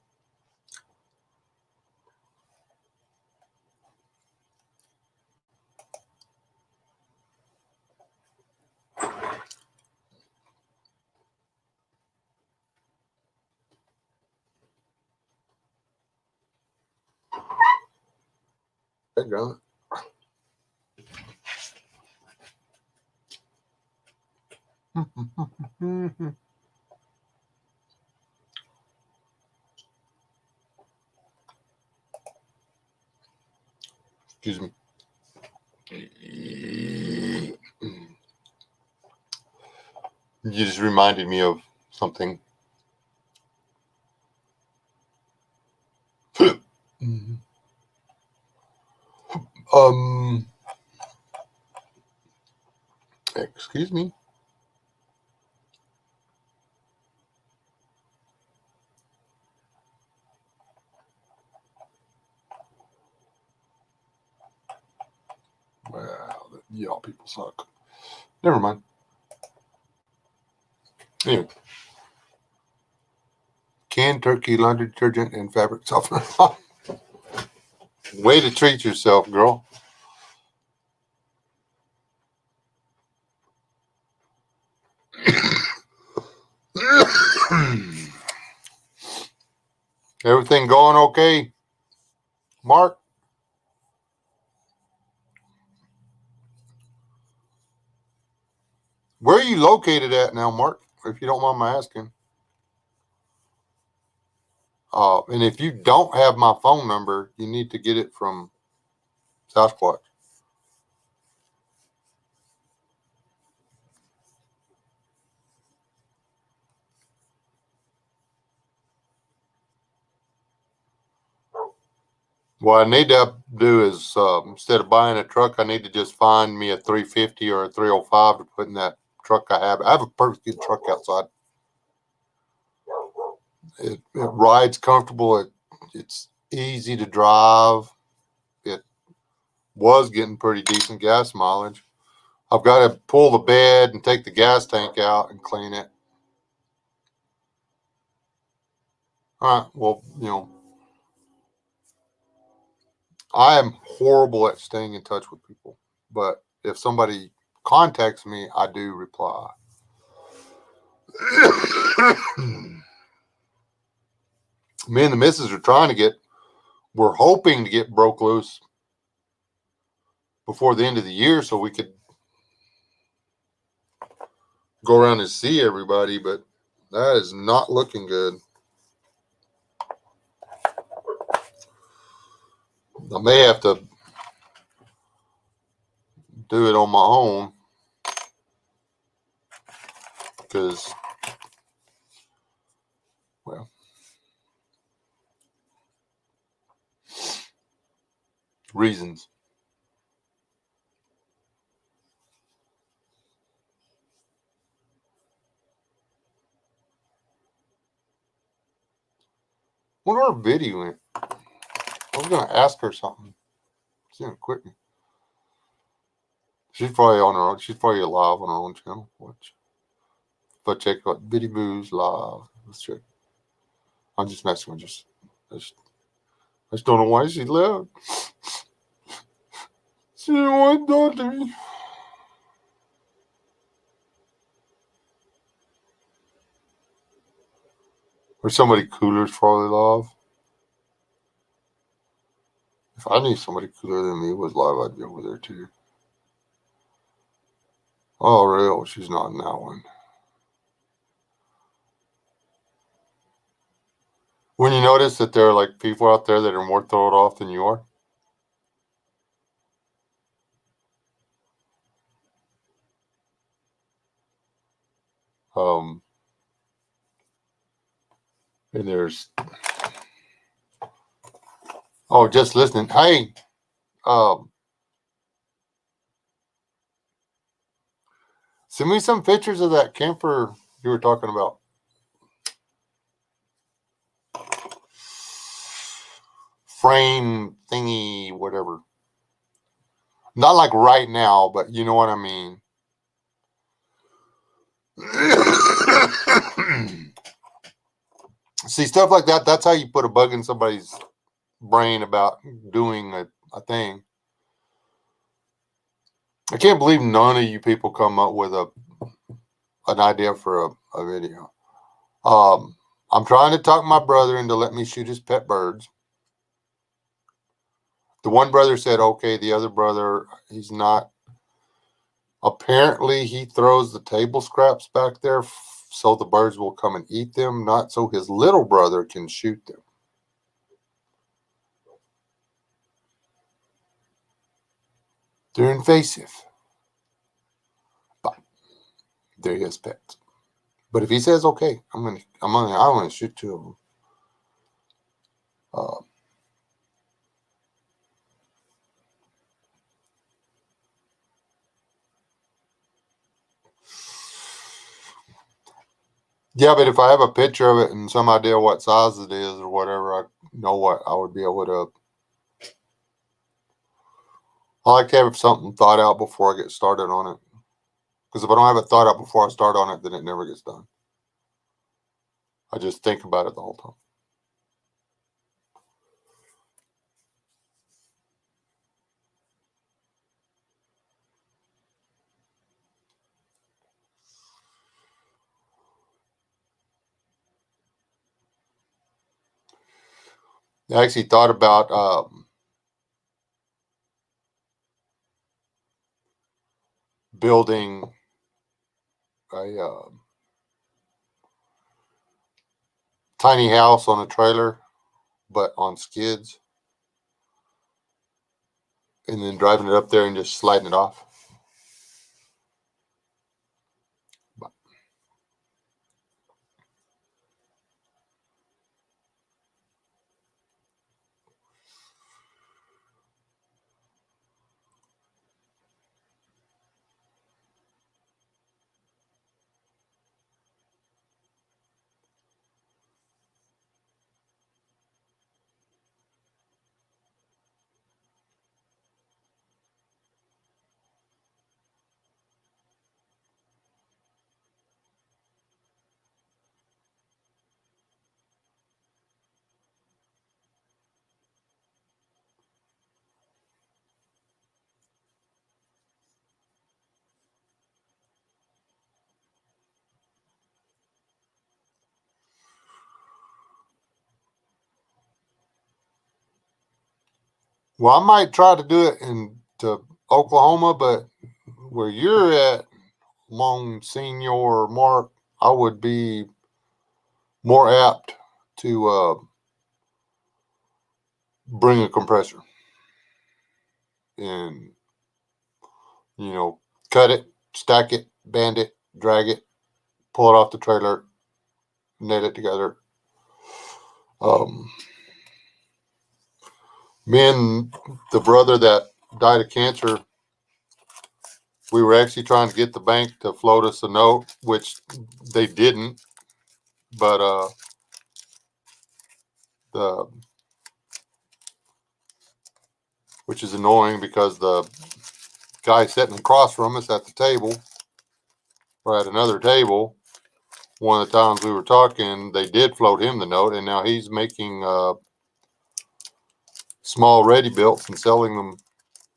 Excuse me. You just reminded me of something. Excuse me. Well, y'all people suck. Never mind. Anyway. Canned turkey, laundry detergent, and fabric softener. Way to treat yourself, girl. Everything going okay, Mark? Where are you located at now, Mark? If you don't mind my asking. And if you don't have my phone number, you need to get it from Sasquatch. What I need to do is instead of buying a truck, I need to just find me a 350 or a 305 to put in that truck I have. I have a perfect good truck outside. It rides comfortable. It's easy to drive. It was getting pretty decent gas mileage. I've got to pull the bed and take the gas tank out and clean it. All right. Well, I am horrible at staying in touch with people, but if somebody contacts me, I do reply. Me and the missus are we're hoping to get broke loose before the end of the year so we could go around and see everybody, but that is not looking good. I may have to do it on my own because, well, reasons. Wonder where video went. I was gonna ask her something. She didn't quit me. She's probably on her own. She's probably live on her own channel. Watch. If I check out Biddy Boo's live, let's check. I'm just messing with I just don't know why she left. She didn't want to talk to me. Or somebody cooler's probably live. If I knew somebody cooler than me was live, I'd be over there too. Oh, real? She's not in that one. When you notice that there are like people out there that are more thrown off than you are. And there's just listening. Hey, send me some pictures of that camper you were talking about. Frame thingy, whatever. Not like right now, but you know what I mean. See, stuff like that, that's how you put a bug in somebody's brain about doing a thing. I can't believe none of you people come up with an idea for a video. I'm trying to talk my brother into let me shoot his pet birds. The one brother said, okay. The other brother, he's not. Apparently, he throws the table scraps back there so the birds will come and eat them, not so his little brother can shoot them. They're invasive. But they're his pets. But if he says, okay, I want to shoot two of them. Yeah, but if I have a picture of it and some idea what size it is or whatever, I know what I would be able to. I like to have something thought out before I get started on it. Because if I don't have it thought out before I start on it, then it never gets done. I just think about it the whole time. I actually thought about building a tiny house on a trailer, but on skids, and then driving it up there and just sliding it off. Well, I might try to do it into Oklahoma, but where you're at, Monsignor Mark, I would be more apt to bring a compressor and, cut it, stack it, band it, drag it, pull it off the trailer, nail it together. Me and the brother that died of cancer, we were actually trying to get the bank to float us a note, which they didn't. But which is annoying because the guy sitting across from us at the table, or at another table, one of the times we were talking, they did float him the note, and now he's making small ready builts and selling them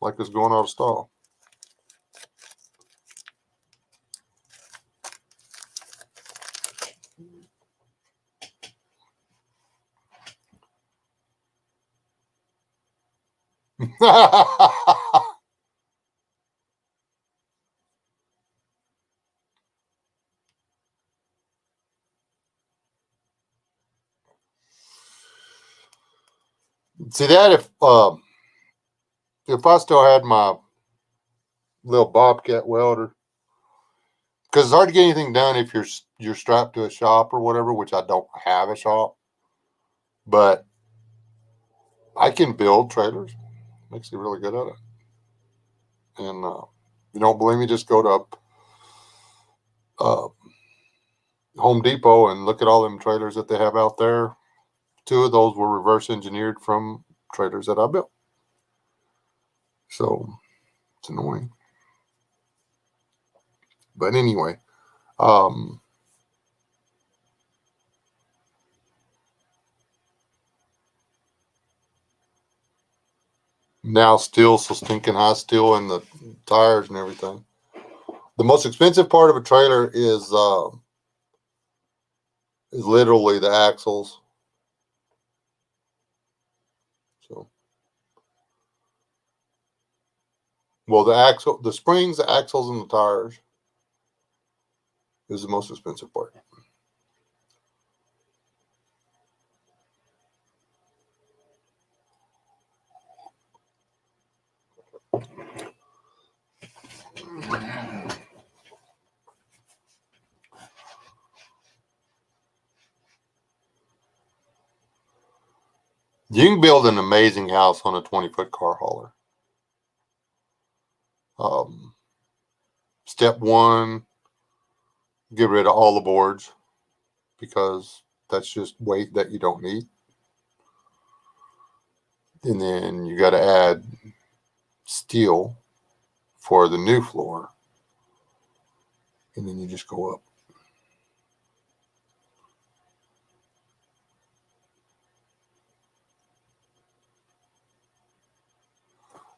like it's going out of style. See that if I still had my little Bobcat welder, because it's hard to get anything done if you're strapped to a shop or whatever, which I don't have a shop, but I can build trailers. Makes me really good at it. And you don't believe me? Just go to Home Depot and look at all them trailers that they have out there. 2 of those were reverse engineered from trailers that I built. So it's annoying. But anyway, now still so stinking high still in the tires and everything. The most expensive part of a trailer is literally the axles. So, well, the springs, the axles, and the tires is the most expensive part. You can build an amazing house on a 20-foot car hauler. Step 1, get rid of all the boards because that's just weight that you don't need. And then you got to add steel for the new floor. And then you just go up.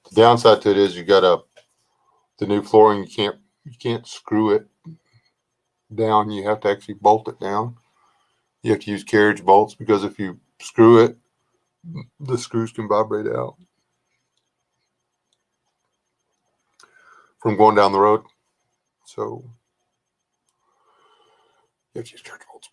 The downside to it is the new flooring, you can't screw it down. You have to actually bolt it down. You have to use carriage bolts because if you screw it, the screws can vibrate out from going down the road. So you have to use carriage bolts.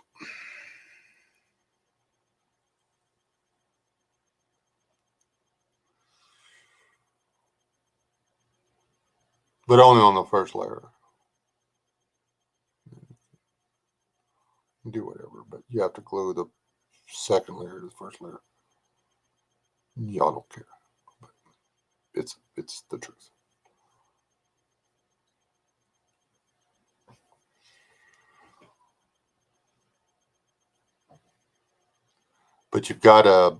But only on the first layer. Do whatever, but you have to glue the second layer to the first layer. Y'all don't care. But it's the truth. But you've got to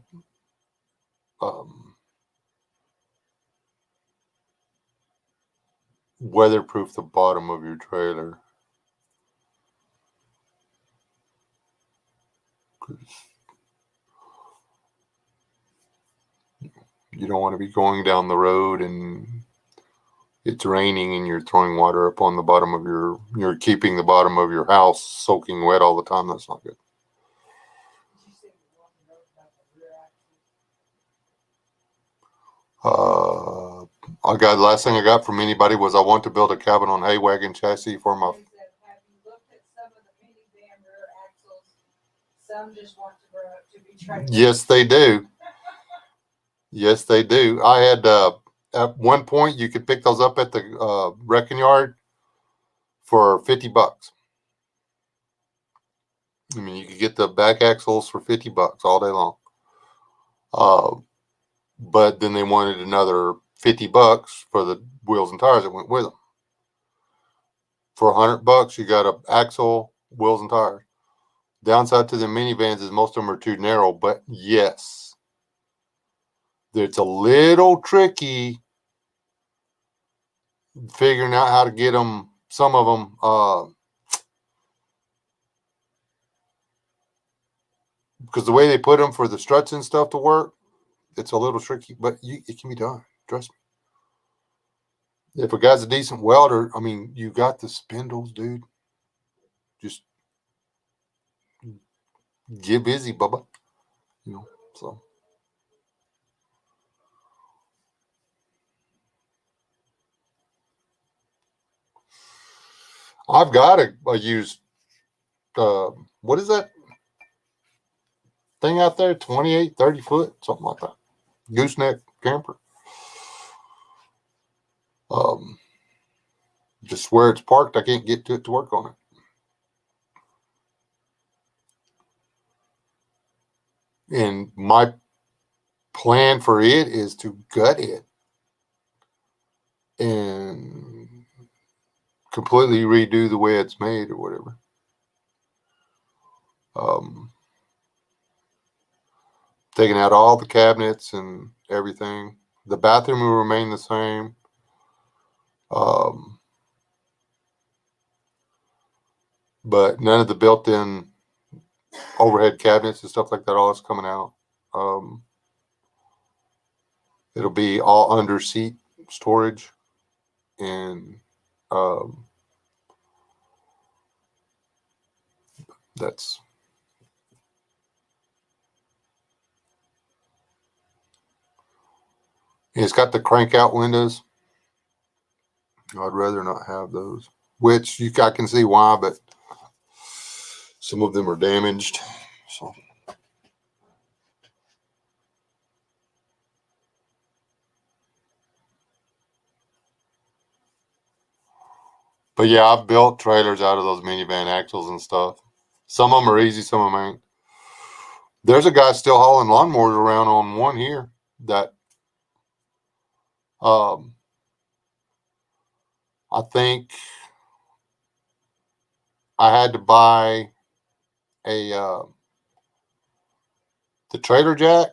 weatherproof the bottom of your trailer. You don't want to be going down the road and it's raining and you're throwing water up on the bottom of you're keeping the bottom of your house soaking wet all the time. That's not good. Last thing I got from anybody was I want to build a cabin on hay wagon chassis for my. Have you looked at some of the minivan rear axles? Some just want to grow up to be trailers. Yes, they do. Yes, they do. I had at one point you could pick those up at the wrecking yard for $50. I mean, you could get the back axles for $50 all day long. But then they wanted another $50 for the wheels and tires that went with them. For $100, you got an axle, wheels, and tires. Downside to the minivans is most of them are too narrow, but yes, it's a little tricky figuring out how to get them. Some of them, because the way they put them for the struts and stuff to work, it's a little tricky, but it can be done. Trust me. If a guy's a decent welder, I mean, you got the spindles, dude. Just get busy, Bubba. You know, so. I've got a used, what is that thing out there? 28, 30 foot, something like that. Gooseneck camper. Um, just where it's parked, I can't get to it to work on it. And my plan for it is to gut it and completely redo the way it's made or whatever. Um, taking out all the cabinets and everything. The bathroom will remain the same. Um, but none of the built-in overhead cabinets and stuff like that, all that's coming out. Um, it'll be all under seat storage, and um, that's it's got the crank out windows. I'd rather not have those, which I can see why, but some of them are damaged. So, but yeah, I've built trailers out of those minivan axles and stuff. Some of them are easy, some of them ain't. There's a guy still hauling lawnmowers around on one here that um, I think I had to buy a the trailer jack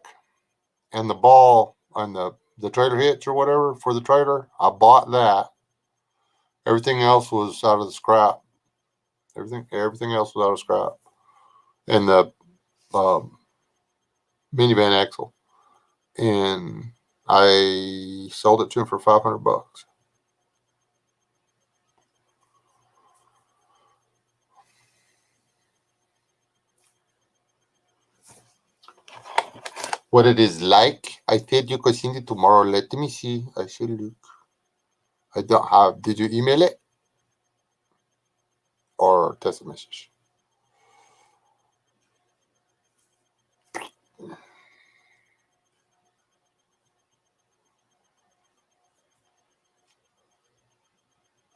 and the ball and the trailer hitch or whatever for the trailer. I bought that. Everything else was out of the scrap. Everything else was out of scrap. And the um, minivan axle. And I sold it to him for $500. What it is like? I said you could send it tomorrow. Let me see. I should look. I don't have. Did you email it or text a message?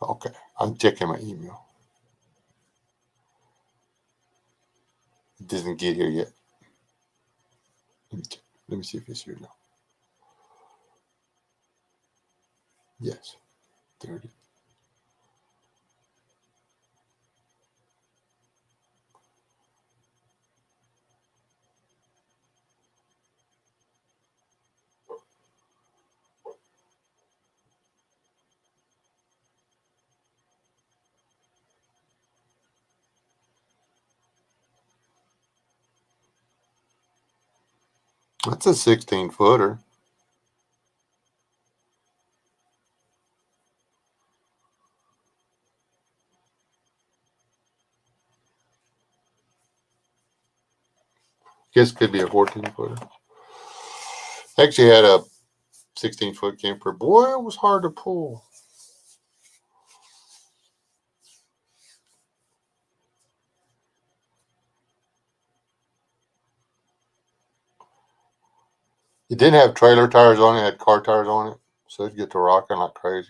Okay, I'm checking my email. It doesn't get here yet. Let me check. Let me see if it's here now. Yes, there it is. That's a 16 footer. Guess it could be a 14 footer. Actually had a 16-foot camper. Boy, it was hard to pull. It didn't have trailer tires on it. It had car tires on it. So it'd get to rocking like crazy.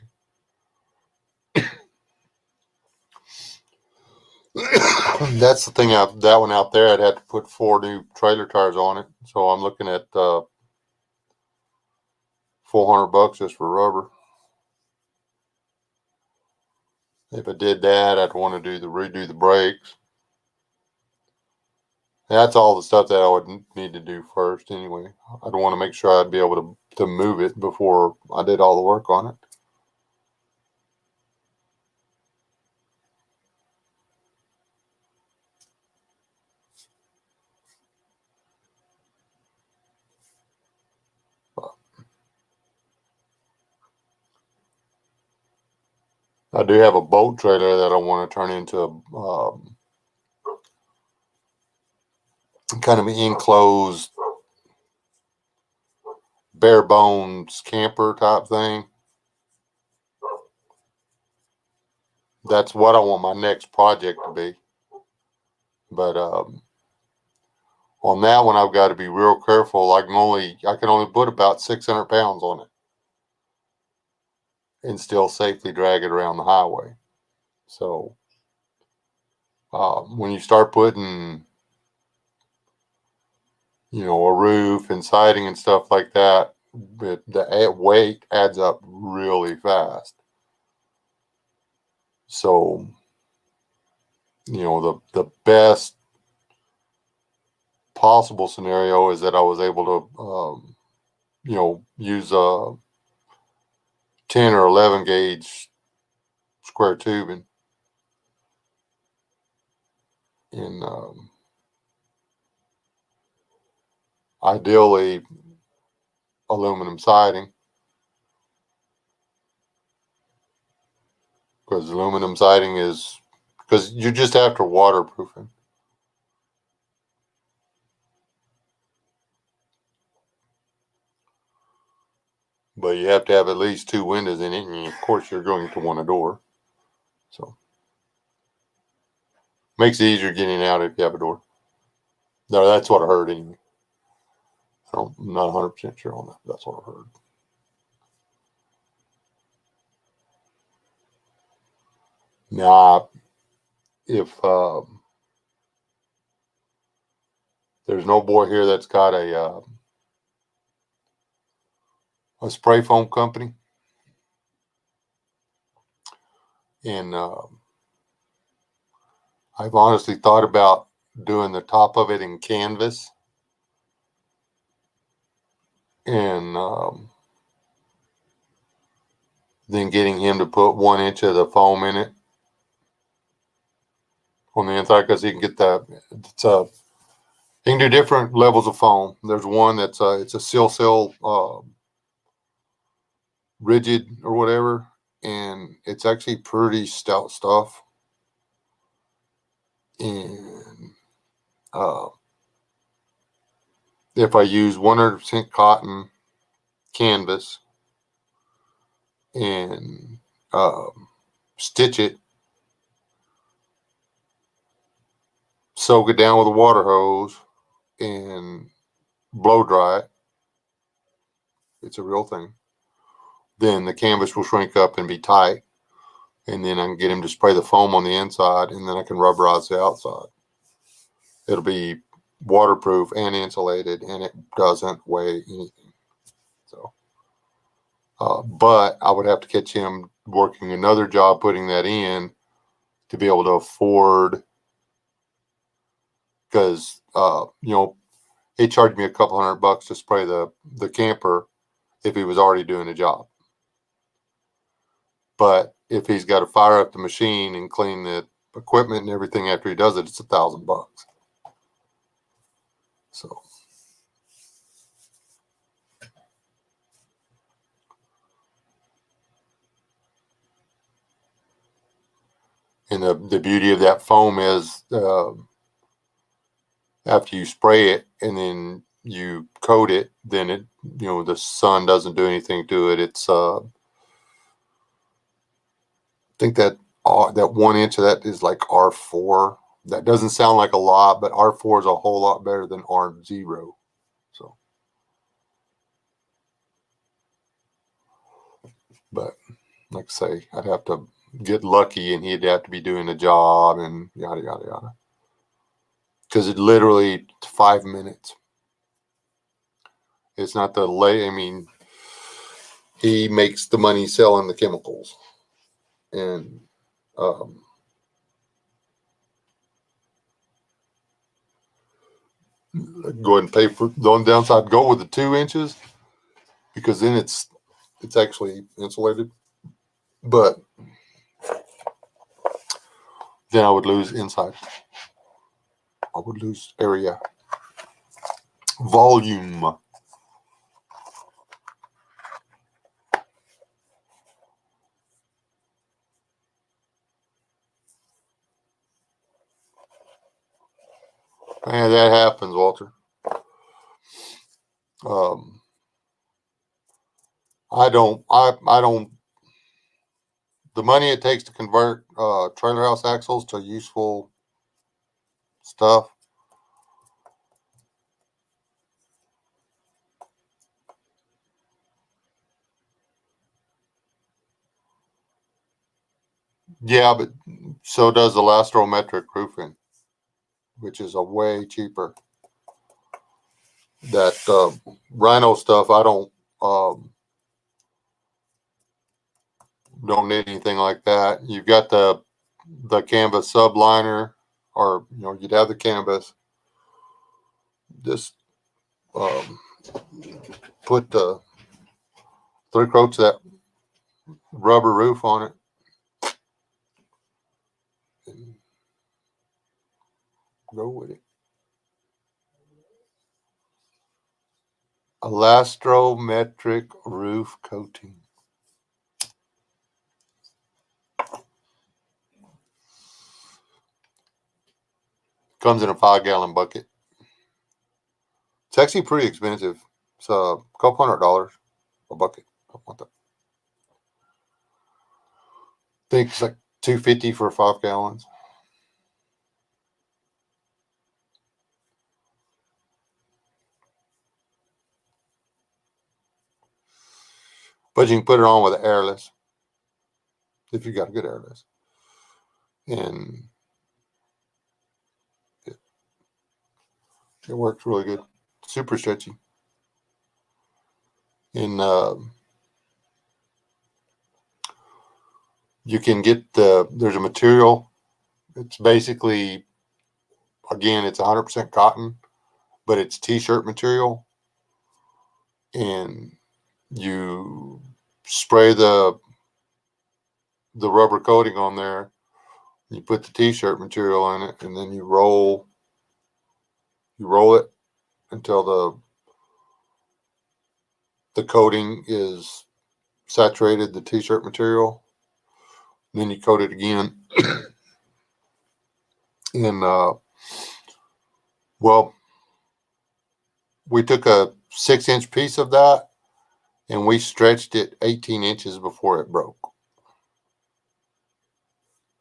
That's the thing. That one out there, I'd have to put 4 new trailer tires on it. So I'm looking at $400 just for rubber. If I did that, I'd want to redo the brakes. That's all the stuff that I would need to do first anyway. I'd want to make sure I'd be able to move it before I did all the work on it. I do have a boat trailer that I want to turn into a kind of an enclosed, bare bones camper type thing. That's what I want my next project to be. But on that one, I've got to be real careful. I can only put about 600 pounds on it and still safely drag it around the highway. So when you start putting, a roof and siding and stuff like that, the weight adds up really fast. So, the best possible scenario is that I was able to, use a 10 or 11 gauge square tubing in ideally aluminum siding, because aluminum siding is because you're just after waterproofing. But you have to have at least 2 windows in it, and of course you're going to want a door. So makes it easier getting out if you have a door. No, that's what I heard anyway. I'm not 100% sure on that, but that's what I heard. Now, if there's no boy here that's got a spray foam company, and I've honestly thought about doing the top of it in canvas, and then getting him to put 1 inch of the foam in it on the inside, because he can get he can do different levels of foam. There's one that's it's a seal rigid or whatever, and it's actually pretty stout stuff. And if I use 100% cotton canvas and stitch it, soak it down with a water hose, and blow dry it, it's a real thing, then the canvas will shrink up and be tight, and then I can get him to spray the foam on the inside, and then I can rubberize the outside. It'll be waterproof and insulated, and it doesn't weigh anything. So, but I would have to catch him working another job putting that in to be able to afford, because he charged me a couple $100 to spray the camper if he was already doing a job. But if he's got to fire up the machine and clean the equipment and everything after he does it, it's $1,000. So, and the beauty of that foam is after you spray it and then you coat it, then it, the sun doesn't do anything to it. It's I think that 1 inch of that is like R4. That doesn't sound like a lot, but R4 is a whole lot better than R0. So, but like I say, I'd have to get lucky, and he'd have to be doing a job and yada yada yada. Because it literally 5 minutes. It's not the lay. I mean, he makes the money selling the chemicals, and go ahead and pay for the only downside. Go with the 2 inches, because then it's actually insulated, but then I would lose inside. I would lose area, volume. And that happens, Walter. I don't. The money it takes to convert trailer house axles to useful stuff. Yeah, but so does the Lastrometric roofing, which is a way cheaper. That Rhino stuff, I don't need anything like that. You've got the canvas subliner, or you'd have the canvas. Just put the 3/4 of that rubber roof on it. And go with it. Elastrometric roof coating. Comes in a 5-gallon bucket. It's actually pretty expensive. It's a couple $100 a bucket. I think it's like $250 for 5 gallons. But you can put it on with an airless if you got a good airless. And it works really good. Super stretchy. And you can get there's a material. It's basically, again, it's 100% cotton, but it's t-shirt material. And you spray the rubber coating on there. You put the t-shirt material in it, and then you roll it until the coating is saturated, the t-shirt material. And then you coat it again. And well, we took a 6-inch piece of that and we stretched it 18 inches before it broke.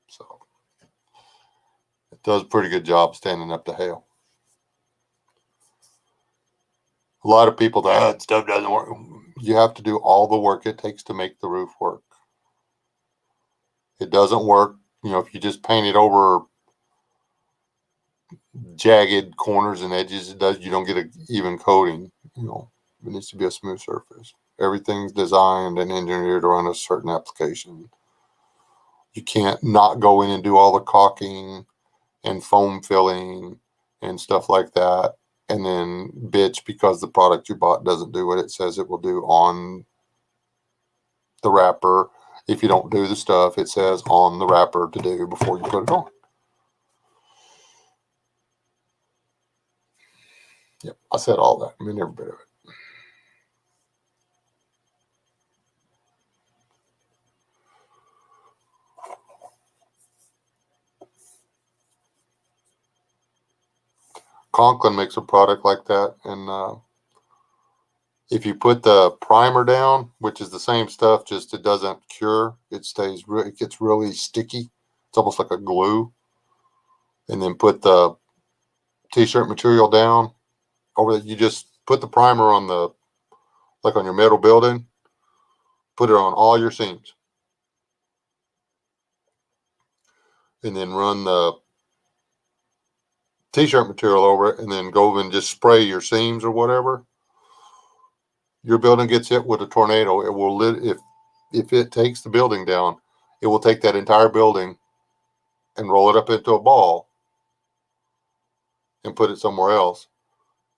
So it does a pretty good job standing up to hail. A lot of people that stuff doesn't work. You have to do all the work it takes to make the roof work. It doesn't work, if you just paint it over jagged corners and edges. You don't get an even coating. It needs to be a smooth surface. Everything's designed and engineered around a certain application. You can't not go in and do all the caulking and foam filling and stuff like that, and then bitch because the product you bought doesn't do what it says it will do on the wrapper. If you don't do the stuff it says on the wrapper to do before you put it on. Yep, I said all that. I mean, every bit of it. Conklin makes a product like that, and if you put the primer down, which is the same stuff, just it doesn't cure. It gets really sticky. It's almost like a glue. And then put the t-shirt material down over that. You just put the primer on on your metal building. Put it on all your seams, and then run the t-shirt material over it, and then go and just spray your seams or whatever. Your building gets hit with a tornado, it will if it takes the building down, it will take that entire building and roll it up into a ball and put it somewhere else.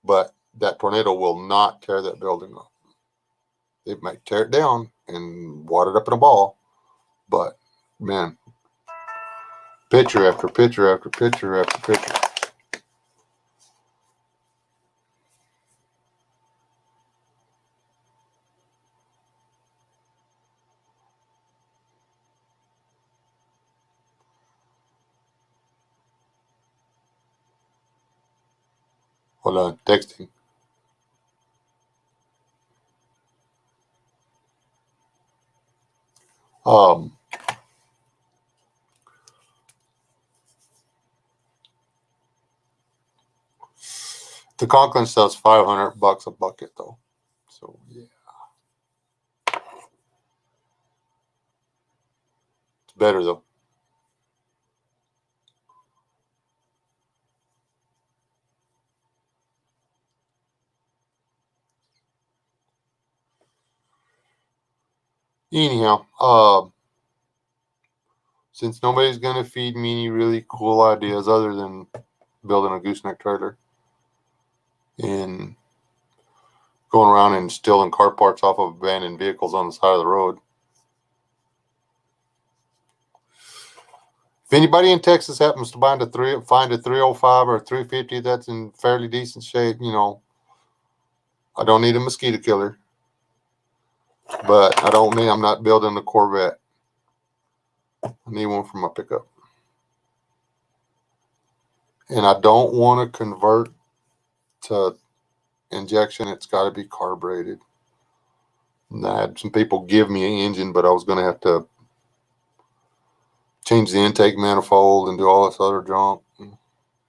But that tornado will not tear that building up. It might tear it down and wad it up in a ball, but man, picture after picture after picture after picture. Hold on, texting. Um, the Conklin stuff's $500 a bucket though. So yeah, it's better though. Anyhow, since nobody's gonna feed me any really cool ideas other than building a gooseneck trailer and going around and stealing car parts off of abandoned vehicles on the side of the road. If anybody in Texas happens to find a 305 or a 350 that's in fairly decent shape, I don't need a mosquito killer, but I'm not building a Corvette. I need one for my pickup. And I don't want to convert to injection. It's got to be carbureted. And I had some people give me an engine, but I was going to have to change the intake manifold and do all this other junk. I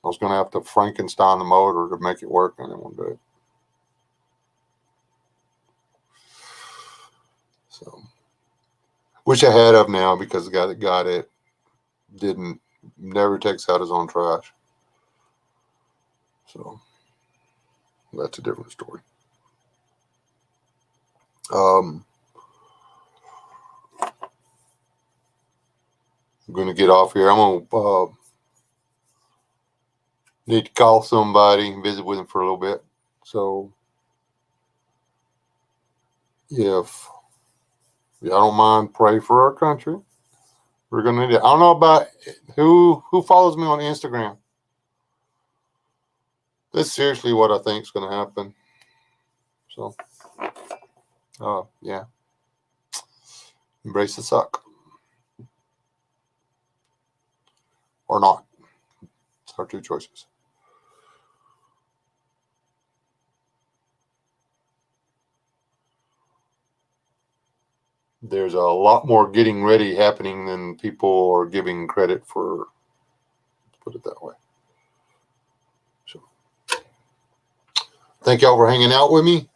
was going to have to Frankenstein the motor to make it work. I didn't want to do it. So, which I had of now because the guy that got it never takes out his own trash. So, that's a different story. I'm going to get off here. I'm going to need to call somebody and visit with them for a little bit. So, if y'all don't mind, pray for our country. We're going to need it. I don't know about who follows me on Instagram. That's seriously what I think is going to happen. So, yeah. Embrace the suck. Or not. It's our two choices. There's a lot more getting ready happening than people are giving credit for. Let's put it that way. So, thank y'all for hanging out with me.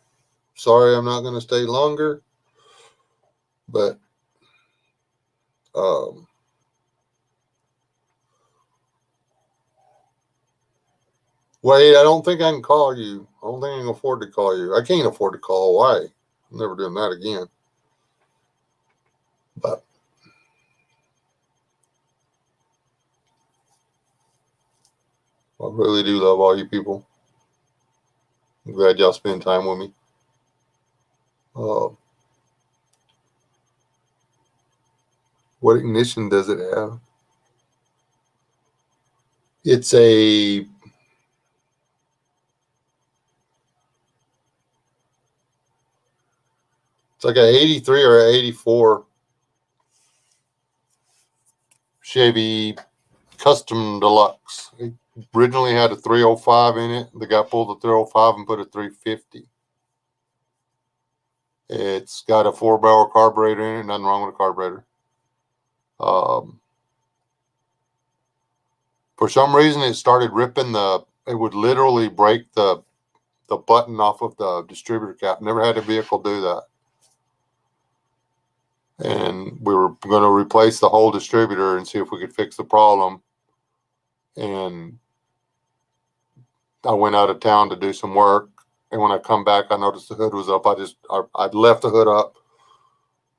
Sorry I'm not going to stay longer. But, Wade, I don't think I can call you. I don't think I can afford to call you. I can't afford to call Hawaii. I'm never doing that again. But I really do love all you people. I'm glad y'all spend time with me. What ignition does it have? It's like an 83 or an 84 Chevy Custom Deluxe. It originally had a 305 in it. The guy pulled the 305 and put a 350. It's got a 4-barrel carburetor in it. Nothing wrong with a carburetor. For some reason, it started ripping it would literally break the button off of the distributor cap. Never had a vehicle do that. And we were going to replace the whole distributor and see if we could fix the problem. And I went out of town to do some work. And when I come back, I noticed the hood was up. I'd left the hood up.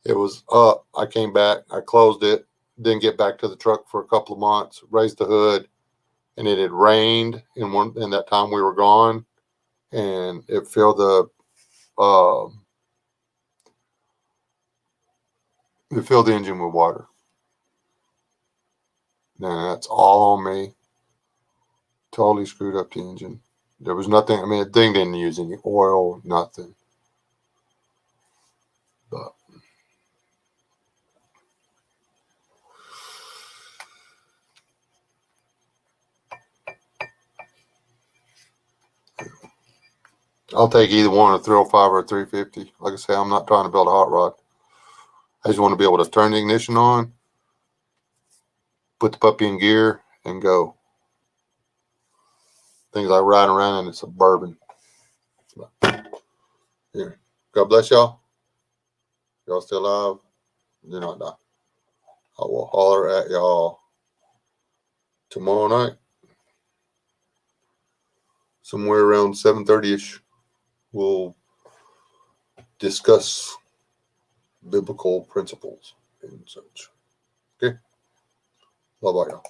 It was up. I came back. I closed it. Didn't get back to the truck for a couple of months. Raised the hood. And it had rained in that time we were gone. And it filled the engine with water. Now that's all on me. Totally screwed up the engine. There was nothing. I mean, the thing didn't use any oil, nothing. But I'll take either one, a 305 or a 350. Like I say, I'm not trying to build a hot rod. I just want to be able to turn the ignition on, put the puppy in gear, and go. Things like riding around in a Suburban. Yeah. God bless y'all. Y'all still alive? Do not die. I will holler at y'all tomorrow night, somewhere around 7:30ish. We'll discuss biblical principles and such. Okay. Bye bye, y'all.